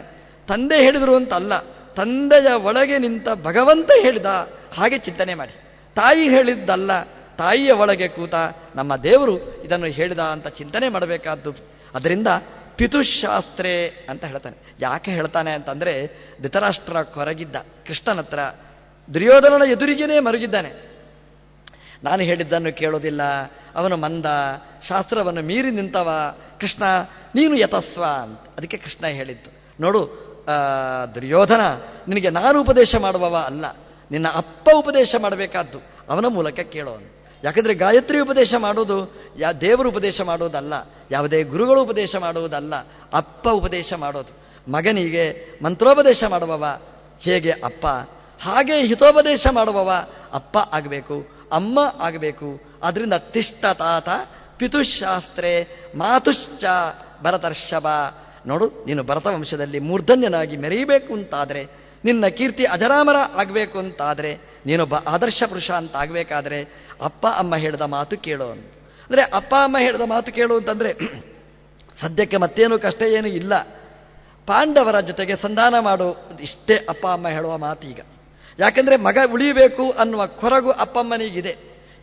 Speaker 1: ತಂದೆ ಹೇಳಿದರು ಅಂತ ಅಲ್ಲ, ತಂದೆಯ ಒಳಗೆ ನಿಂತ ಭಗವಂತ ಹೇಳಿದ ಹಾಗೆ ಚಿಂತನೆ ಮಾಡಿ. ತಾಯಿ ಹೇಳಿದ್ದಲ್ಲ, ತಾಯಿಯ ಒಳಗೆ ಕೂತ ನಮ್ಮ ದೇವರು ಇದನ್ನು ಹೇಳಿದ ಅಂತ ಚಿಂತನೆ ಮಾಡಬೇಕಾದ್ದು. ಅದರಿಂದ ಪಿತುಶಾಸ್ತ್ರೇ ಅಂತ ಹೇಳ್ತಾನೆ. ಯಾಕೆ ಹೇಳ್ತಾನೆ ಅಂತಂದರೆ, ಧೃತರಾಷ್ಟ್ರ ಕೊರಗಿದ್ದ ಕೃಷ್ಣನ ಹತ್ರ, ದುರ್ಯೋಧನನ ಎದುರಿಗೇನೆ ಮರುಗಿದ್ದಾನೆ. ನಾನು ಹೇಳಿದ್ದನ್ನು ಕೇಳೋದಿಲ್ಲ, ಅವನು ಮಂದ, ಶಾಸ್ತ್ರವನ್ನು ಮೀರಿ ನಿಂತವ, ಕೃಷ್ಣ ನೀನು ಯತಸ್ವ ಅಂತ. ಅದಕ್ಕೆ ಕೃಷ್ಣ ಹೇಳಿದ್ದು, ನೋಡು ದುರ್ಯೋಧನ, ನಿನಗೆ ನಾನು ಉಪದೇಶ ಮಾಡುವವ ಅಲ್ಲ, ನಿನ್ನ ಅಪ್ಪ ಉಪದೇಶ ಮಾಡಬೇಕಾದ್ದು, ಅವನ ಮೂಲಕ ಕೇಳೋನು. ಯಾಕಂದರೆ ಗಾಯತ್ರಿ ಉಪದೇಶ ಮಾಡೋದು ದೇವರು ಉಪದೇಶ ಮಾಡೋದಲ್ಲ, ಯಾವುದೇ ಗುರುಗಳು ಉಪದೇಶ ಮಾಡುವುದಲ್ಲ, ಅಪ್ಪ ಉಪದೇಶ ಮಾಡೋದು. ಮಗನಿಗೆ ಮಂತ್ರೋಪದೇಶ ಮಾಡುವವ ಹೇಗೆ ಅಪ್ಪ, ಹಾಗೆ ಹಿತೋಪದೇಶ ಮಾಡುವವ ಅಪ್ಪ ಆಗಬೇಕು, ಅಮ್ಮ ಆಗಬೇಕು. ಅದರಿಂದ ತಿಷ್ಠ ತಾತ ಪಿತುಶಾಸ್ತ್ರೇ ಮಾತುಶ್ಚ ಭರತರ್ಷಭ. ನೋಡು, ನೀನು ಭರತ ವಂಶದಲ್ಲಿ ಮೂರ್ಧನ್ಯನಾಗಿ ಮೆರೆಯಬೇಕು ಅಂತಾದರೆ, ನಿನ್ನ ಕೀರ್ತಿ ಅಜರಾಮರ ಆಗಬೇಕು ಅಂತಾದರೆ, ನೀನೊಬ್ಬ ಆದರ್ಶ ಪುರುಷ ಅಂತ ಆಗಬೇಕಾದ್ರೆ ಅಪ್ಪ ಅಮ್ಮ ಹೇಳಿದ ಮಾತು ಕೇಳೋ ಅಂತ. ಅಂದರೆ ಅಪ್ಪ ಅಮ್ಮ ಹೇಳಿದ ಮಾತು ಕೇಳು ಅಂತಂದರೆ ಸದ್ಯಕ್ಕೆ ಮತ್ತೇನು ಕಷ್ಟ ಏನು ಇಲ್ಲ. ಪಾಂಡವರ ಜೊತೆಗೆ ಸಂಧಾನ ಮಾಡು, ಇಷ್ಟೇ ಅಪ್ಪ ಅಮ್ಮ ಹೇಳುವ ಮಾತು ಈಗ. ಯಾಕೆಂದರೆ ಮಗ ಉಳಿಯಬೇಕು ಅನ್ನುವ ಕೊರಗು ಅಪ್ಪಮ್ಮನಿಗಿದೆ.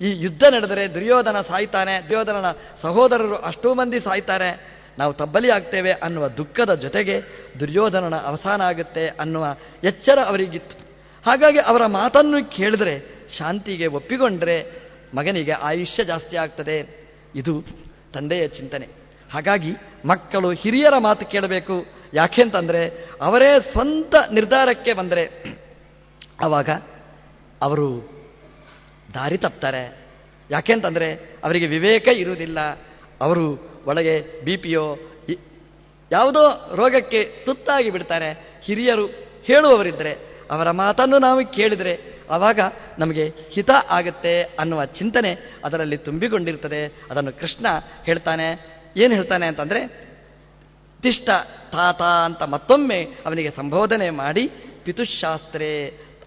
Speaker 1: ಈ ಯುದ್ಧ ನಡೆದರೆ ದುರ್ಯೋಧನ ಸಾಯ್ತಾನೆ, ದುರ್ಯೋಧನನ ಸಹೋದರರು ಅಷ್ಟೂ ಮಂದಿ ಸಾಯ್ತಾರೆ, ನಾವು ತಬ್ಬಲಿ ಆಗ್ತೇವೆ ಅನ್ನುವ ದುಃಖದ ಜೊತೆಗೆ ದುರ್ಯೋಧನನ ಅವಸಾನ ಆಗುತ್ತೆ ಅನ್ನುವ ಎಚ್ಚರ ಅವರಿಗಿತ್ತು. ಹಾಗಾಗಿ ಅವರ ಮಾತನ್ನು ಕೇಳಿದ್ರೆ, ಶಾಂತಿಗೆ ಒಪ್ಪಿಕೊಂಡ್ರೆ ಮಗನಿಗೆ ಆಯುಷ್ಯ ಜಾಸ್ತಿ ಆಗ್ತದೆ. ಇದು ತಂದೆಯ ಚಿಂತನೆ. ಹಾಗಾಗಿ ಮಕ್ಕಳು ಹಿರಿಯರ ಮಾತು ಕೇಳಬೇಕು. ಯಾಕೆಂತಂದರೆ ಅವರೇ ಸ್ವಂತ ನಿರ್ಧಾರಕ್ಕೆ ಬಂದರೆ ಆವಾಗ ಅವರು ದಾರಿ ತಪ್ತಾರೆ. ಯಾಕೆಂತಂದರೆ ಅವರಿಗೆ ವಿವೇಕ ಇರುವುದಿಲ್ಲ. ಅವರು ಒಳಗೆ BPಯೋ ಯಾವುದೋ ರೋಗಕ್ಕೆ ತುತ್ತಾಗಿ ಬಿಡ್ತಾರೆ. ಹಿರಿಯರು ಹೇಳುವವರಿದ್ದರೆ ಅವರ ಮಾತನ್ನು ನಾವು ಕೇಳಿದರೆ ಆವಾಗ ನಮಗೆ ಹಿತ ಆಗುತ್ತೆ ಅನ್ನುವ ಚಿಂತನೆ ಅದರಲ್ಲಿ ತುಂಬಿಕೊಂಡಿರ್ತದೆ. ಅದನ್ನು ಕೃಷ್ಣ ಹೇಳ್ತಾನೆ. ಏನು ಹೇಳ್ತಾನೆ ಅಂತಂದರೆ, ತಿಷ್ಠ ತಾತ ಅಂತ ಮತ್ತೊಮ್ಮೆ ಅವನಿಗೆ ಸಂಬೋಧನೆ ಮಾಡಿ, ಪಿತುಶಾಸ್ತ್ರೇ,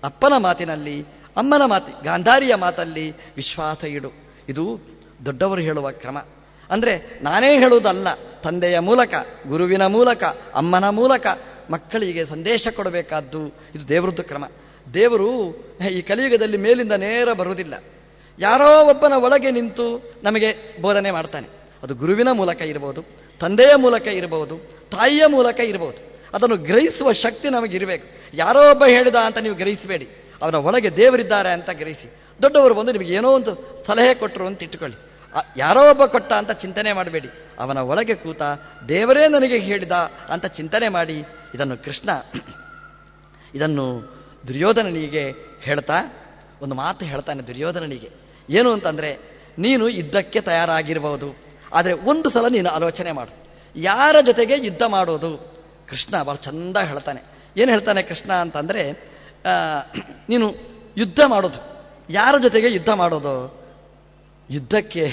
Speaker 1: ಅಪ್ಪನ ಮಾತಿನಲ್ಲಿ, ಅಮ್ಮನ ಗಾಂಧಾರಿಯ ಮಾತಲ್ಲಿ ವಿಶ್ವಾಸ ಇಡು. ಇದು ದೊಡ್ಡವರು ಹೇಳುವ ಕ್ರಮ. ಅಂದರೆ ನಾನೇ ಹೇಳುವುದಲ್ಲ, ತಂದೆಯ ಮೂಲಕ, ಗುರುವಿನ ಮೂಲಕ, ಅಮ್ಮನ ಮೂಲಕ ಮಕ್ಕಳಿಗೆ ಸಂದೇಶ ಕೊಡಬೇಕಾದ್ದು ಇದು ದೇವರದ್ದು ಕ್ರಮ. ದೇವರು ಈ ಕಲಿಯುಗದಲ್ಲಿ ಮೇಲಿಂದ ನೇರ ಬರುವುದಿಲ್ಲ. ಯಾರೋ ಒಬ್ಬನ ಒಳಗೆ ನಿಂತು ನಮಗೆ ಬೋಧನೆ ಮಾಡ್ತಾನೆ. ಅದು ಗುರುವಿನ ಮೂಲಕ ಇರಬಹುದು, ತಂದೆಯ ಮೂಲಕ ಇರಬಹುದು, ತಾಯಿಯ ಮೂಲಕ ಇರಬಹುದು. ಅದನ್ನು ಗ್ರಹಿಸುವ ಶಕ್ತಿ ನಮಗಿರಬೇಕು. ಯಾರೋ ಒಬ್ಬ ಹೇಳಿದ ಅಂತ ನೀವು ಗ್ರಹಿಸಬೇಡಿ, ಅವನ ಒಳಗೆ ದೇವರಿದ್ದಾರೆ ಅಂತ ಗ್ರಹಿಸಿ. ದೊಡ್ಡವರು ಬಂದು ನಿಮಗೆ ಏನೋ ಒಂದು ಸಲಹೆ ಕೊಟ್ಟರು ಅಂತ ಇಟ್ಟುಕೊಳ್ಳಿ, ಯಾರೋ ಒಬ್ಬ ಕೊಟ್ಟ ಅಂತ ಚಿಂತನೆ ಮಾಡಬೇಡಿ. ಅವನ ಒಳಗೆ ಕೂತ ದೇವರೇ ನನಗೆ ಹೇಳಿದ ಅಂತ ಚಿಂತನೆ ಮಾಡಿ. ಇದನ್ನು ಕೃಷ್ಣ ಇದನ್ನು ದುರ್ಯೋಧನನಿಗೆ ಹೇಳ್ತಾ ಒಂದು ಮಾತು ಹೇಳ್ತಾನೆ. ದುರ್ಯೋಧನನಿಗೆ ಏನು ಅಂತಂದರೆ, ನೀನು ಯುದ್ಧಕ್ಕೆ ತಯಾರಾಗಿರ್ಬೋದು, ಆದರೆ ಒಂದು ಸಲ ನೀನು ಆಲೋಚನೆ ಮಾಡು, ಯಾರ ಜೊತೆಗೆ ಯುದ್ಧ ಮಾಡೋದು. ಕೃಷ್ಣ ಭಾಳ ಚಂದ ಹೇಳ್ತಾನೆ. ಏನು ಹೇಳ್ತಾನೆ ಕೃಷ್ಣ ಅಂತಂದರೆ, ನೀನು ಯುದ್ಧ ಮಾಡೋದು ಯಾರ ಜೊತೆಗೆ ಯುದ್ಧ ಮಾಡೋದು? ಯುದ್ಧಕ್ಕೆ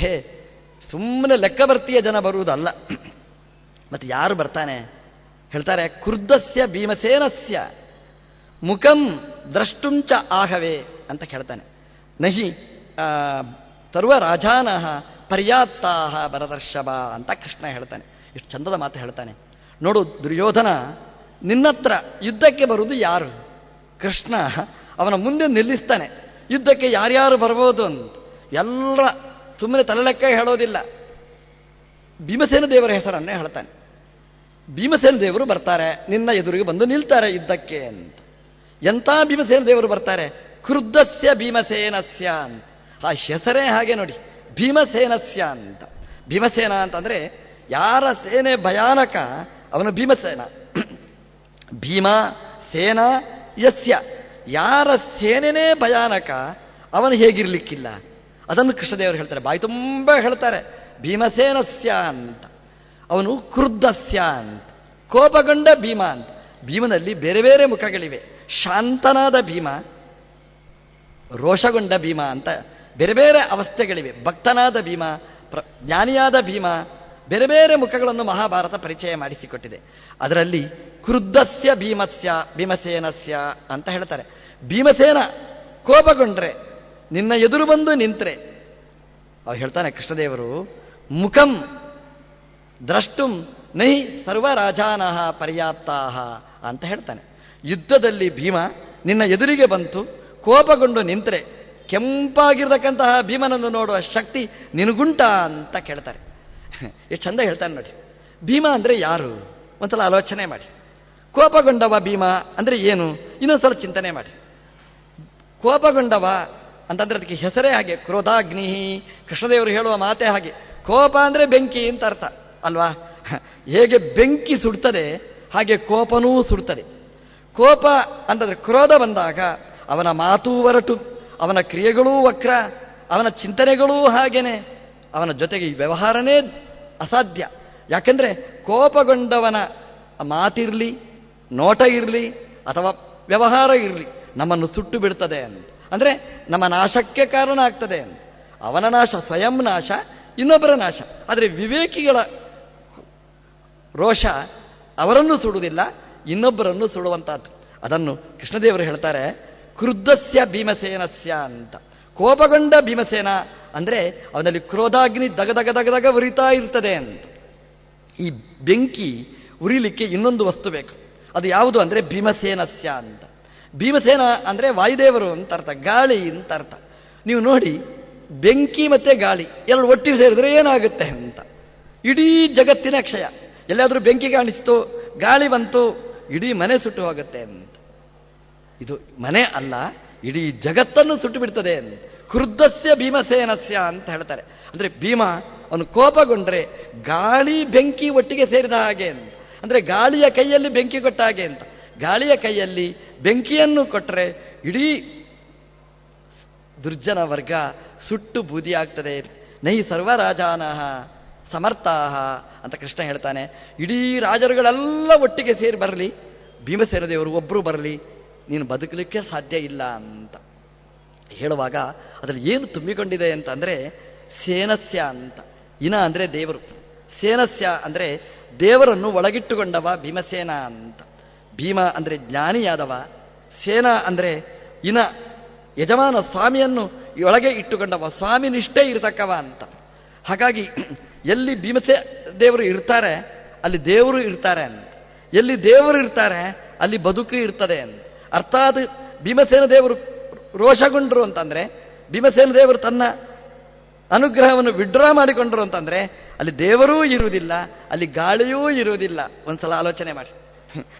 Speaker 1: ಸುಮ್ಮನೆ ಲೆಕ್ಕಭರ್ತಿಯ ಜನ ಬರುವುದಲ್ಲ. ಮತ್ತು ಯಾರು ಬರ್ತಾನೆ ಹೇಳ್ತಾರೆ, ಕ್ರುದ್ಧಸ್ಯ ಭೀಮಸೇನಸ್ಯ ಮುಖಂ ದ್ರಷ್ಟುಂಚ ಆಹವೇ ಅಂತ ಕೇಳ್ತಾನೆ. ನಹಿ ಸರ್ವ ರಾಜಾನಃ ಪರ್ಯಾಪ್ತಾಹ ಭರತರ್ಷಭ ಅಂತ ಕೃಷ್ಣ ಹೇಳ್ತಾನೆ. ಇಷ್ಟು ಚಂದದ ಮಾತು ಹೇಳ್ತಾನೆ. ನೋಡು ದುರ್ಯೋಧನ, ನಿನ್ನತ್ರ ಯುದ್ಧಕ್ಕೆ ಬರುವುದು ಯಾರು? ಕೃಷ್ಣ ಅವನ ಮುಂದೆ ನಿಲ್ಲಿಸ್ತಾನೆ. ಯುದ್ಧಕ್ಕೆ ಯಾರ್ಯಾರು ಬರ್ಬೋದು ಅಂತ ಎಲ್ಲ ಸುಮ್ಮನೆ ತಲೆಲೆಕ್ಕ ಹೇಳೋದಿಲ್ಲ. ಭೀಮಸೇನ ದೇವರ ಹೆಸರನ್ನೇ ಹೇಳ್ತಾನೆ. ಭೀಮಸೇನ ದೇವರು ಬರ್ತಾರೆ, ನಿನ್ನ ಎದುರಿಗೆ ಬಂದು ನಿಲ್ತಾರೆ ಯುದ್ಧಕ್ಕೆ ಅಂತ. ಎಂಥ ಭೀಮಸೇನ ದೇವರು ಬರ್ತಾರೆ? ಕ್ರುದ್ಧಸ್ಯ ಭೀಮಸೇನಸ್ಯ ಅಂತ. ಆ ಹೆಸರೇ ಹಾಗೆ ನೋಡಿ, ಭೀಮಸೇನಸ್ಯ ಅಂತ. ಭೀಮಸೇನ ಅಂತಂದ್ರೆ ಯಾರ ಸೇನೆ ಭಯಾನಕ ಅವನು ಭೀಮಸೇನ. ಭೀಮ ಸೇನಾ ಯಸ್ಯ, ಯಾರ ಸೇನೆನೇ ಭಯಾನಕ ಅವನು ಹೇಗಿರ್ಲಿಕ್ಕಿಲ್ಲ. ಅದನ್ನು ಕೃಷ್ಣದೇವರು ಹೇಳ್ತಾರೆ, ಬಾಯಿ ತುಂಬ ಹೇಳ್ತಾರೆ. ಭೀಮಸೇನಸ್ಯ ಅಂತ, ಅವನು ಕ್ರುದ್ಧಸ್ಯ ಅಂತ, ಕೋಪಗೊಂಡ ಭೀಮ ಅಂತ. ಭೀಮನಲ್ಲಿ ಬೇರೆ ಬೇರೆ ಮುಖಗಳಿವೆ. ಶಾಂತನಾದ ಭೀಮ, ರೋಷಗೊಂಡ ಭೀಮ ಅಂತ ಬೇರೆ ಬೇರೆ ಅವಸ್ಥೆಗಳಿವೆ. ಭಕ್ತನಾದ ಭೀಮ, ಜ್ಞಾನಿಯಾದ ಭೀಮ, ಬೇರೆ ಬೇರೆ ಮುಖಗಳನ್ನು ಮಹಾಭಾರತ ಪರಿಚಯ ಮಾಡಿಸಿಕೊಟ್ಟಿದೆ. ಅದರಲ್ಲಿ ಕ್ರುದ್ಧಸ್ಯ ಭೀಮಸೇನಸ್ಯ ಅಂತ ಹೇಳ್ತಾರೆ. ಭೀಮಸೇನ ಕೋಪಗೊಂಡ್ರೆ, ನಿನ್ನ ಎದುರು ಬಂದು ನಿಂತ್ರೆ, ಅವ್ ಹೇಳ್ತಾನೆ ಕೃಷ್ಣದೇವರು, ಮುಖಂ ದ್ರಷ್ಟುಂ ನಹಿ ಸರ್ವರಾಜಾನಃ ಪರ್ಯಾಪ್ತಾಹ ಅಂತ ಹೇಳ್ತಾನೆ. ಯುದ್ಧದಲ್ಲಿ ಭೀಮ ನಿನ್ನ ಎದುರಿಗೆ ಬಂತು, ಕೋಪಗೊಂಡು ನಿಂತ್ರೆ, ಕೆಂಪಾಗಿರ್ತಕ್ಕಂತಹ ಭೀಮನನ್ನು ನೋಡುವ ಶಕ್ತಿ ನಿನಗುಂಟ ಅಂತ ಕೇಳ್ತಾರೆ. ಎಷ್ಟು ಚಂದ ಹೇಳ್ತಾನೆ ನೋಡಿ. ಭೀಮ ಅಂದರೆ ಯಾರು ಒಂದ್ಸಲ ಆಲೋಚನೆ ಮಾಡಿ. ಕೋಪಗೊಂಡವ ಭೀಮ ಅಂದರೆ ಏನು ಇನ್ನೊಂದ್ಸಲ ಚಿಂತನೆ ಮಾಡಿ. ಕೋಪಗೊಂಡವ ಅಂತಂದ್ರೆ ಅದಕ್ಕೆ ಹೆಸರೇ ಹಾಗೆ, ಕ್ರೋಧಾಗ್ನಿ. ಕೃಷ್ಣದೇವರು ಹೇಳುವ ಮಾತೇ ಹಾಗೆ. ಕೋಪ ಅಂದರೆ ಬೆಂಕಿ ಅಂತ ಅರ್ಥ ಅಲ್ವಾ? ಹೇಗೆ ಬೆಂಕಿ ಸುಡ್ತದೆ ಹಾಗೆ ಕೋಪನೂ ಸುಡ್ತದೆ. ಕೋಪ ಅಂತಂದ್ರೆ ಕ್ರೋಧ ಬಂದಾಗ ಅವನ ಮಾತೂ ಒರಟು, ಅವನ ಕ್ರಿಯೆಗಳೂ ವಕ್ರ, ಅವನ ಚಿಂತನೆಗಳೂ ಹಾಗೇನೆ, ಅವನ ಜೊತೆಗೆ ಈ ವ್ಯವಹಾರನೇ ಅಸಾಧ್ಯ. ಯಾಕಂದ್ರೆ ಕೋಪಗೊಂಡವನ ಮಾತಿರಲಿ, ನೋಟ ಇರಲಿ, ಅಥವಾ ವ್ಯವಹಾರ ಇರಲಿ, ನಮ್ಮನ್ನು ಸುಟ್ಟು ಬಿಡ್ತದೆ ಅಂತ. ಅಂದರೆ ನಮ್ಮ ನಾಶಕ್ಕೆ ಕಾರಣ ಆಗ್ತದೆ ಅಂತ. ಅವನ ನಾಶ ಸ್ವಯಂ ನಾಶ, ಇನ್ನೊಬ್ಬರ ನಾಶ. ಆದರೆ ವಿವೇಕಿಗಳ ರೋಷ ಅವರನ್ನು ಸುಡುವುದಿಲ್ಲ, ಇನ್ನೊಬ್ಬರನ್ನು ಸುಡುವಂತಹದ್ದು. ಅದನ್ನು ಕೃಷ್ಣದೇವರು ಹೇಳ್ತಾರೆ, ಕ್ರುದ್ಧಸ್ಯ ಭೀಮಸೇನಸ್ಯ ಅಂತ. ಕೋಪಗೊಂಡ ಭೀಮಸೇನ ಅಂದರೆ ಅವನಲ್ಲಿ ಕ್ರೋಧಾಗ್ನಿ ದಗದಗ ಉರಿತಾ ಇರ್ತದೆ ಅಂತ. ಈ ಬೆಂಕಿ ಉರಿಲಿಕ್ಕೆ ಇನ್ನೊಂದು ವಸ್ತು ಬೇಕು. ಅದು ಯಾವುದು ಅಂದರೆ ಭೀಮಸೇನಸ್ಯ ಅಂತ. ಭೀಮಸೇನ ಅಂದರೆ ವಾಯುದೇವರು ಅಂತ ಅರ್ಥ, ಗಾಳಿ ಅಂತ ಅರ್ಥ. ನೀವು ನೋಡಿ, ಬೆಂಕಿ ಮತ್ತೆ ಗಾಳಿ ಎರಡು ಒಟ್ಟಿಗೆ ಸೇರಿದ್ರೆ ಏನಾಗುತ್ತೆ ಅಂತ. ಇಡೀ ಜಗತ್ತಿನ ಕ್ಷಯ. ಎಲ್ಲಾದರೂ ಬೆಂಕಿ ಕಾಣಿಸ್ತು, ಗಾಳಿ ಬಂತು, ಇಡೀ ಮನೆ ಸುಟ್ಟು ಹೋಗುತ್ತೆ ಅಂತ. ಇದು ಮನೆ ಅಲ್ಲ, ಇಡೀ ಜಗತ್ತನ್ನು ಸುಟ್ಟು ಬಿಡ್ತದೆ ಅಂತ. ಕ್ರುದ್ಧಸ್ಯ ಭೀಮಸೇನಸ್ಯ ಅಂತ ಹೇಳ್ತಾರೆ. ಅಂದರೆ ಭೀಮ ಅವನು ಕೋಪಗೊಂಡ್ರೆ ಗಾಳಿ ಬೆಂಕಿ ಒಟ್ಟಿಗೆ ಸೇರಿದ ಹಾಗೆ ಅಂತ. ಅಂದರೆ ಗಾಳಿಯ ಕೈಯಲ್ಲಿ ಬೆಂಕಿ ಕೊಟ್ಟ ಹಾಗೆ ಅಂತ. ಗಾಳಿಯ ಕೈಯಲ್ಲಿ ಬೆಂಕಿಯನ್ನು ಕೊಟ್ಟರೆ ಇಡೀ ದುರ್ಜನ ವರ್ಗ ಸುಟ್ಟು ಬೂದಿ ಆಗ್ತದೆ. ನೈ ಸರ್ವರಾಜಾನಃ ಸಮರ್ಥಾಹ ಅಂತ ಕೃಷ್ಣ ಹೇಳ್ತಾನೆ. ಇಡೀ ರಾಜರುಗಳೆಲ್ಲ ಒಟ್ಟಿಗೆ ಸೇರಿ ಬರಲಿ, ಭೀಮಸೇನ ದೇವರು ಒಬ್ಬರು ಬರಲಿ, ನೀನು ಬದುಕಲಿಕ್ಕೆ ಸಾಧ್ಯ ಇಲ್ಲ ಅಂತ ಹೇಳುವಾಗ ಅದರಲ್ಲಿ ಏನು ತುಂಬಿಕೊಂಡಿದೆ ಅಂತಂದರೆ ಸೇನಸ್ಯ ಅಂತ. ಇನ ಅಂದರೆ ದೇವರು, ಸೇನಸ್ಯ ಅಂದರೆ ದೇವರನ್ನು ಒಳಗಿಟ್ಟುಕೊಂಡವ ಭೀಮಸೇನ ಅಂತ. ಭೀಮ ಅಂದರೆ ಜ್ಞಾನಿಯಾದವ, ಸೇನ ಅಂದರೆ ಇನ ಯಜಮಾನ ಸ್ವಾಮಿಯನ್ನು ಒಳಗೆ ಇಟ್ಟುಕೊಂಡವ, ಸ್ವಾಮಿ ನಿಷ್ಠೆ ಇರತಕ್ಕವ ಅಂತ. ಹಾಗಾಗಿ ಎಲ್ಲಿ ದೇವರು ಇರ್ತಾರೆ ಅಲ್ಲಿ ದೇವರು ಇರ್ತಾರೆ ಅಂತ. ಎಲ್ಲಿ ದೇವರು ಇರ್ತಾರೆ ಅಲ್ಲಿ ಬದುಕು ಇರ್ತದೆ ಅಂತ. ಅರ್ಥಾತ್ ಭೀಮಸೇನ ದೇವರು ರೋಷಗೊಂಡ್ರು ಅಂತಂದ್ರೆ, ಭೀಮಸೇನ ದೇವರು ತನ್ನ ಅನುಗ್ರಹವನ್ನು ವಿಡ್ರಾ ಮಾಡಿಕೊಂಡ್ರು ಅಂತಂದ್ರೆ ಅಲ್ಲಿ ದೇವರೂ ಇರುವುದಿಲ್ಲ, ಅಲ್ಲಿ ಗಾಳಿಯೂ ಇರುವುದಿಲ್ಲ. ಒಂದ್ಸಲ ಆಲೋಚನೆ ಮಾಡಿ,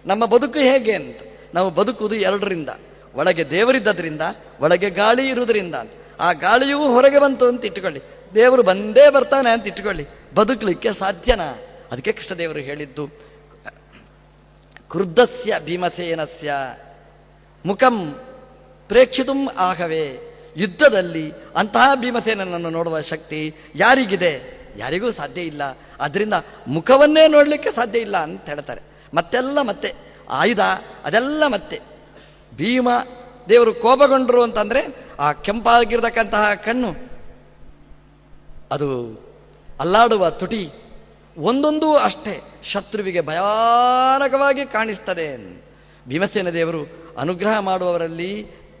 Speaker 1: ನಮ್ಮ ಬದುಕು ಹೇಗೆ ಅಂತ. ನಾವು ಬದುಕುವುದು ಎರಡರಿಂದ, ಒಳಗೆ ದೇವರಿದ್ದರಿಂದ, ಒಳಗೆ ಗಾಳಿ ಇರುವುದರಿಂದ. ಆ ಗಾಳಿಯೂ ಹೊರಗೆ ಬಂತು ಅಂತ ಇಟ್ಟುಕೊಳ್ಳಿ, ದೇವರು ಬಂದೇ ಬರ್ತಾನೆ ಅಂತ ಇಟ್ಟುಕೊಳ್ಳಿ, ಬದುಕಲಿಕ್ಕೆ ಸಾಧ್ಯನಾ? ಅದಕ್ಕೆ ಕೃಷ್ಣದೇವರು ಹೇಳಿದ್ದು, ಕ್ರುದ್ಧಸ್ಯ ಭೀಮಸೇನಸ್ಯ ಮುಖಂ ಪ್ರೇಕ್ಷಿತು ಆಗವೇ. ಯುದ್ಧದಲ್ಲಿ ಅಂತಹ ಭೀಮಸೇನನ್ನು ನೋಡುವ ಶಕ್ತಿ ಯಾರಿಗಿದೆ? ಯಾರಿಗೂ ಸಾಧ್ಯ ಇಲ್ಲ. ಅದರಿಂದ ಮುಖವನ್ನೇ ನೋಡಲಿಕ್ಕೆ ಸಾಧ್ಯ ಇಲ್ಲ ಅಂತ ಹೇಳ್ತಾರೆ. ಮತ್ತೆ ಆಯುಧ ಅದೆಲ್ಲ ಮತ್ತೆ. ಭೀಮ ದೇವರು ಕೋಪಗೊಂಡರು ಅಂತಂದ್ರೆ ಆ ಕೆಂಪಾಗಿರ್ತಕ್ಕಂತಹ ಕಣ್ಣು, ಅದು ಅಲ್ಲಾಡುವ ತುಟಿ, ಒಂದೊಂದೂ ಅಷ್ಟೇ ಶತ್ರುವಿಗೆ ಭಯಾನಕವಾಗಿ ಕಾಣಿಸ್ತದೆ. ಭೀಮಸೇನ ದೇವರು ಅನುಗ್ರಹ ಮಾಡುವವರಲ್ಲಿ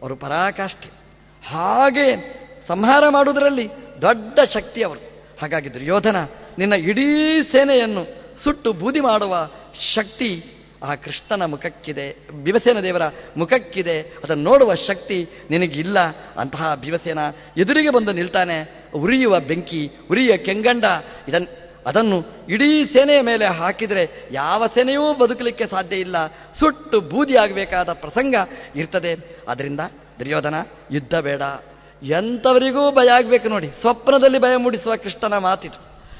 Speaker 1: ಅವರು ಪರಾಕಾಷ್ಠೆ. ಹಾಗೆ ಸಂಹಾರ ಮಾಡುವುದರಲ್ಲಿ ದೊಡ್ಡ ಶಕ್ತಿ ಅವರು. ಹಾಗಾಗಿ ದುರ್ಯೋಧನ, ನಿನ್ನ ಇಡೀ ಸೇನೆಯನ್ನು ಸುಟ್ಟು ಬೂದಿ ಮಾಡುವ ಶಕ್ತಿ ಆ ಕೃಷ್ಣನ ಮುಖಕ್ಕಿದೆ, ಭೀಮಸೇನ ದೇವರ ಮುಖಕ್ಕಿದೆ. ಅದನ್ನು ನೋಡುವ ಶಕ್ತಿ ನಿನಗಿಲ್ಲ. ಅಂತಹ ಭೀಮಸೇನ ಎದುರಿಗೆ ಬಂದು ನಿಲ್ತಾನೆ. ಉರಿಯುವ ಬೆಂಕಿ, ಉರಿಯ ಕೆಂಗಂಡ, ಅದನ್ನು ಇಡೀ ಸೇನೆಯ ಮೇಲೆ ಹಾಕಿದರೆ ಯಾವ ಸೇನೆಯೂ ಬದುಕಲಿಕ್ಕೆ ಸಾಧ್ಯ ಇಲ್ಲ. ಸುಟ್ಟು ಬೂದಿಯಾಗಬೇಕಾದ ಪ್ರಸಂಗ ಇರ್ತದೆ. ಆದ್ದರಿಂದ ದುರ್ಯೋಧನ, ಯುದ್ಧ ಬೇಡ. ಎಂಥವರಿಗೂ ಭಯ ಆಗಬೇಕು ನೋಡಿ. ಸ್ವಪ್ನದಲ್ಲಿ ಭಯ ಮೂಡಿಸುವ ಕೃಷ್ಣನ ಮಾತಿತು.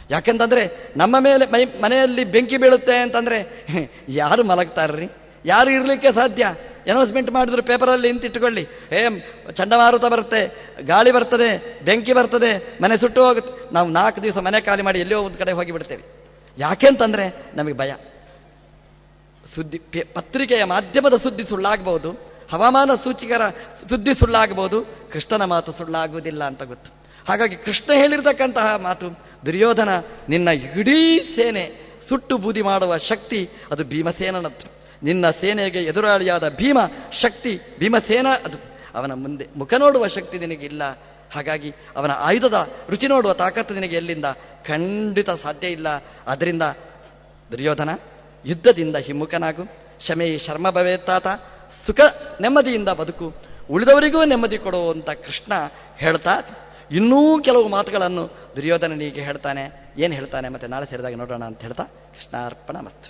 Speaker 1: ಯಾಕೆಂತಂದರೆ ನಮ್ಮ ಮೇಲೆ ಮನೆಯಲ್ಲಿ ಬೆಂಕಿ ಬೀಳುತ್ತೆ ಅಂತಂದರೆ ಯಾರು ಮಲಗ್ತಾರ್ರಿ? ಯಾರು ಇರಲಿಕ್ಕೆ ಸಾಧ್ಯ? ಅನೌನ್ಸ್ಮೆಂಟ್ ಮಾಡಿದ್ರು ಪೇಪರಲ್ಲಿ ಇಂತಿಟ್ಕೊಳ್ಳಿ, ಚಂಡಮಾರುತ ಬರುತ್ತೆ, ಗಾಳಿ ಬರ್ತದೆ, ಬೆಂಕಿ ಬರ್ತದೆ, ಮನೆ ಸುಟ್ಟು ಹೋಗುತ್ತೆ. ನಾವು 4 ದಿವಸ ಮನೆ ಖಾಲಿ ಮಾಡಿ ಎಲ್ಲಿಯೋ ಒಂದು ಕಡೆ ಹೋಗಿಬಿಡ್ತೇವೆ. ಯಾಕೆಂತಂದರೆ ನಮಗೆ ಭಯ. ಸುದ್ದಿ, ಪತ್ರಿಕೆಯ ಮಾಧ್ಯಮದ ಸುದ್ದಿ ಸುಳ್ಳಾಗಬಹುದು, ಹವಾಮಾನ ಸೂಚಿಕರ ಸುದ್ದಿ ಸುಳ್ಳಾಗಬಹುದು, ಕೃಷ್ಣನ ಮಾತು ಸುಳ್ಳಾಗುವುದಿಲ್ಲ ಅಂತ ಗೊತ್ತು. ಹಾಗಾಗಿ ಕೃಷ್ಣ ಹೇಳಿರ್ತಕ್ಕಂತಹ ಮಾತು, ದುರ್ಯೋಧನ, ನಿನ್ನ ಇಡೀ ಸೇನೆ ಸುಟ್ಟು ಬೂದಿ ಮಾಡುವ ಶಕ್ತಿ ಅದು ಭೀಮಸೇನನದ್ದು. ನಿನ್ನ ಸೇನೆಗೆ ಎದುರಾಳಿಯಾದ ಭೀಮ ಶಕ್ತಿ ಭೀಮಸೇನ ಅದು. ಅವನ ಮುಂದೆ ಮುಖ ನೋಡುವ ಶಕ್ತಿ ನಿನಗಿಲ್ಲ. ಹಾಗಾಗಿ ಅವನ ಆಯುಧದ ರುಚಿ ನೋಡುವ ತಾಕತ್ತು ನಿನಗೆ ಎಲ್ಲಿಂದ? ಖಂಡಿತ ಸಾಧ್ಯ ಇಲ್ಲ. ಆದ್ದರಿಂದ ದುರ್ಯೋಧನ, ಯುದ್ಧದಿಂದ ಹಿಮ್ಮುಖನಾಗು. ಶಮೇ ಶರ್ಮ ಭವೇತ್ತಾತ, ಸುಖ ನೆಮ್ಮದಿಯಿಂದ ಬದುಕು, ಉಳಿದವರಿಗೂ ನೆಮ್ಮದಿ ಕೊಡುವಂತ ಕೃಷ್ಣ ಹೇಳ್ತಾ ಇನ್ನೂ ಕೆಲವು ಮಾತುಗಳನ್ನು ದುರ್ಯೋಧನನಿಗೆ ಹೇಳ್ತಾನೆ. ಏನು ಹೇಳ್ತಾನೆ ಮತ್ತೆ ನಾಳೆ ಸೇರಿದಾಗ ನೋಡೋಣ ಅಂತ ಹೇಳ್ತಾ, ಕೃಷ್ಣಾರ್ಪಣ ಮಸ್ತು.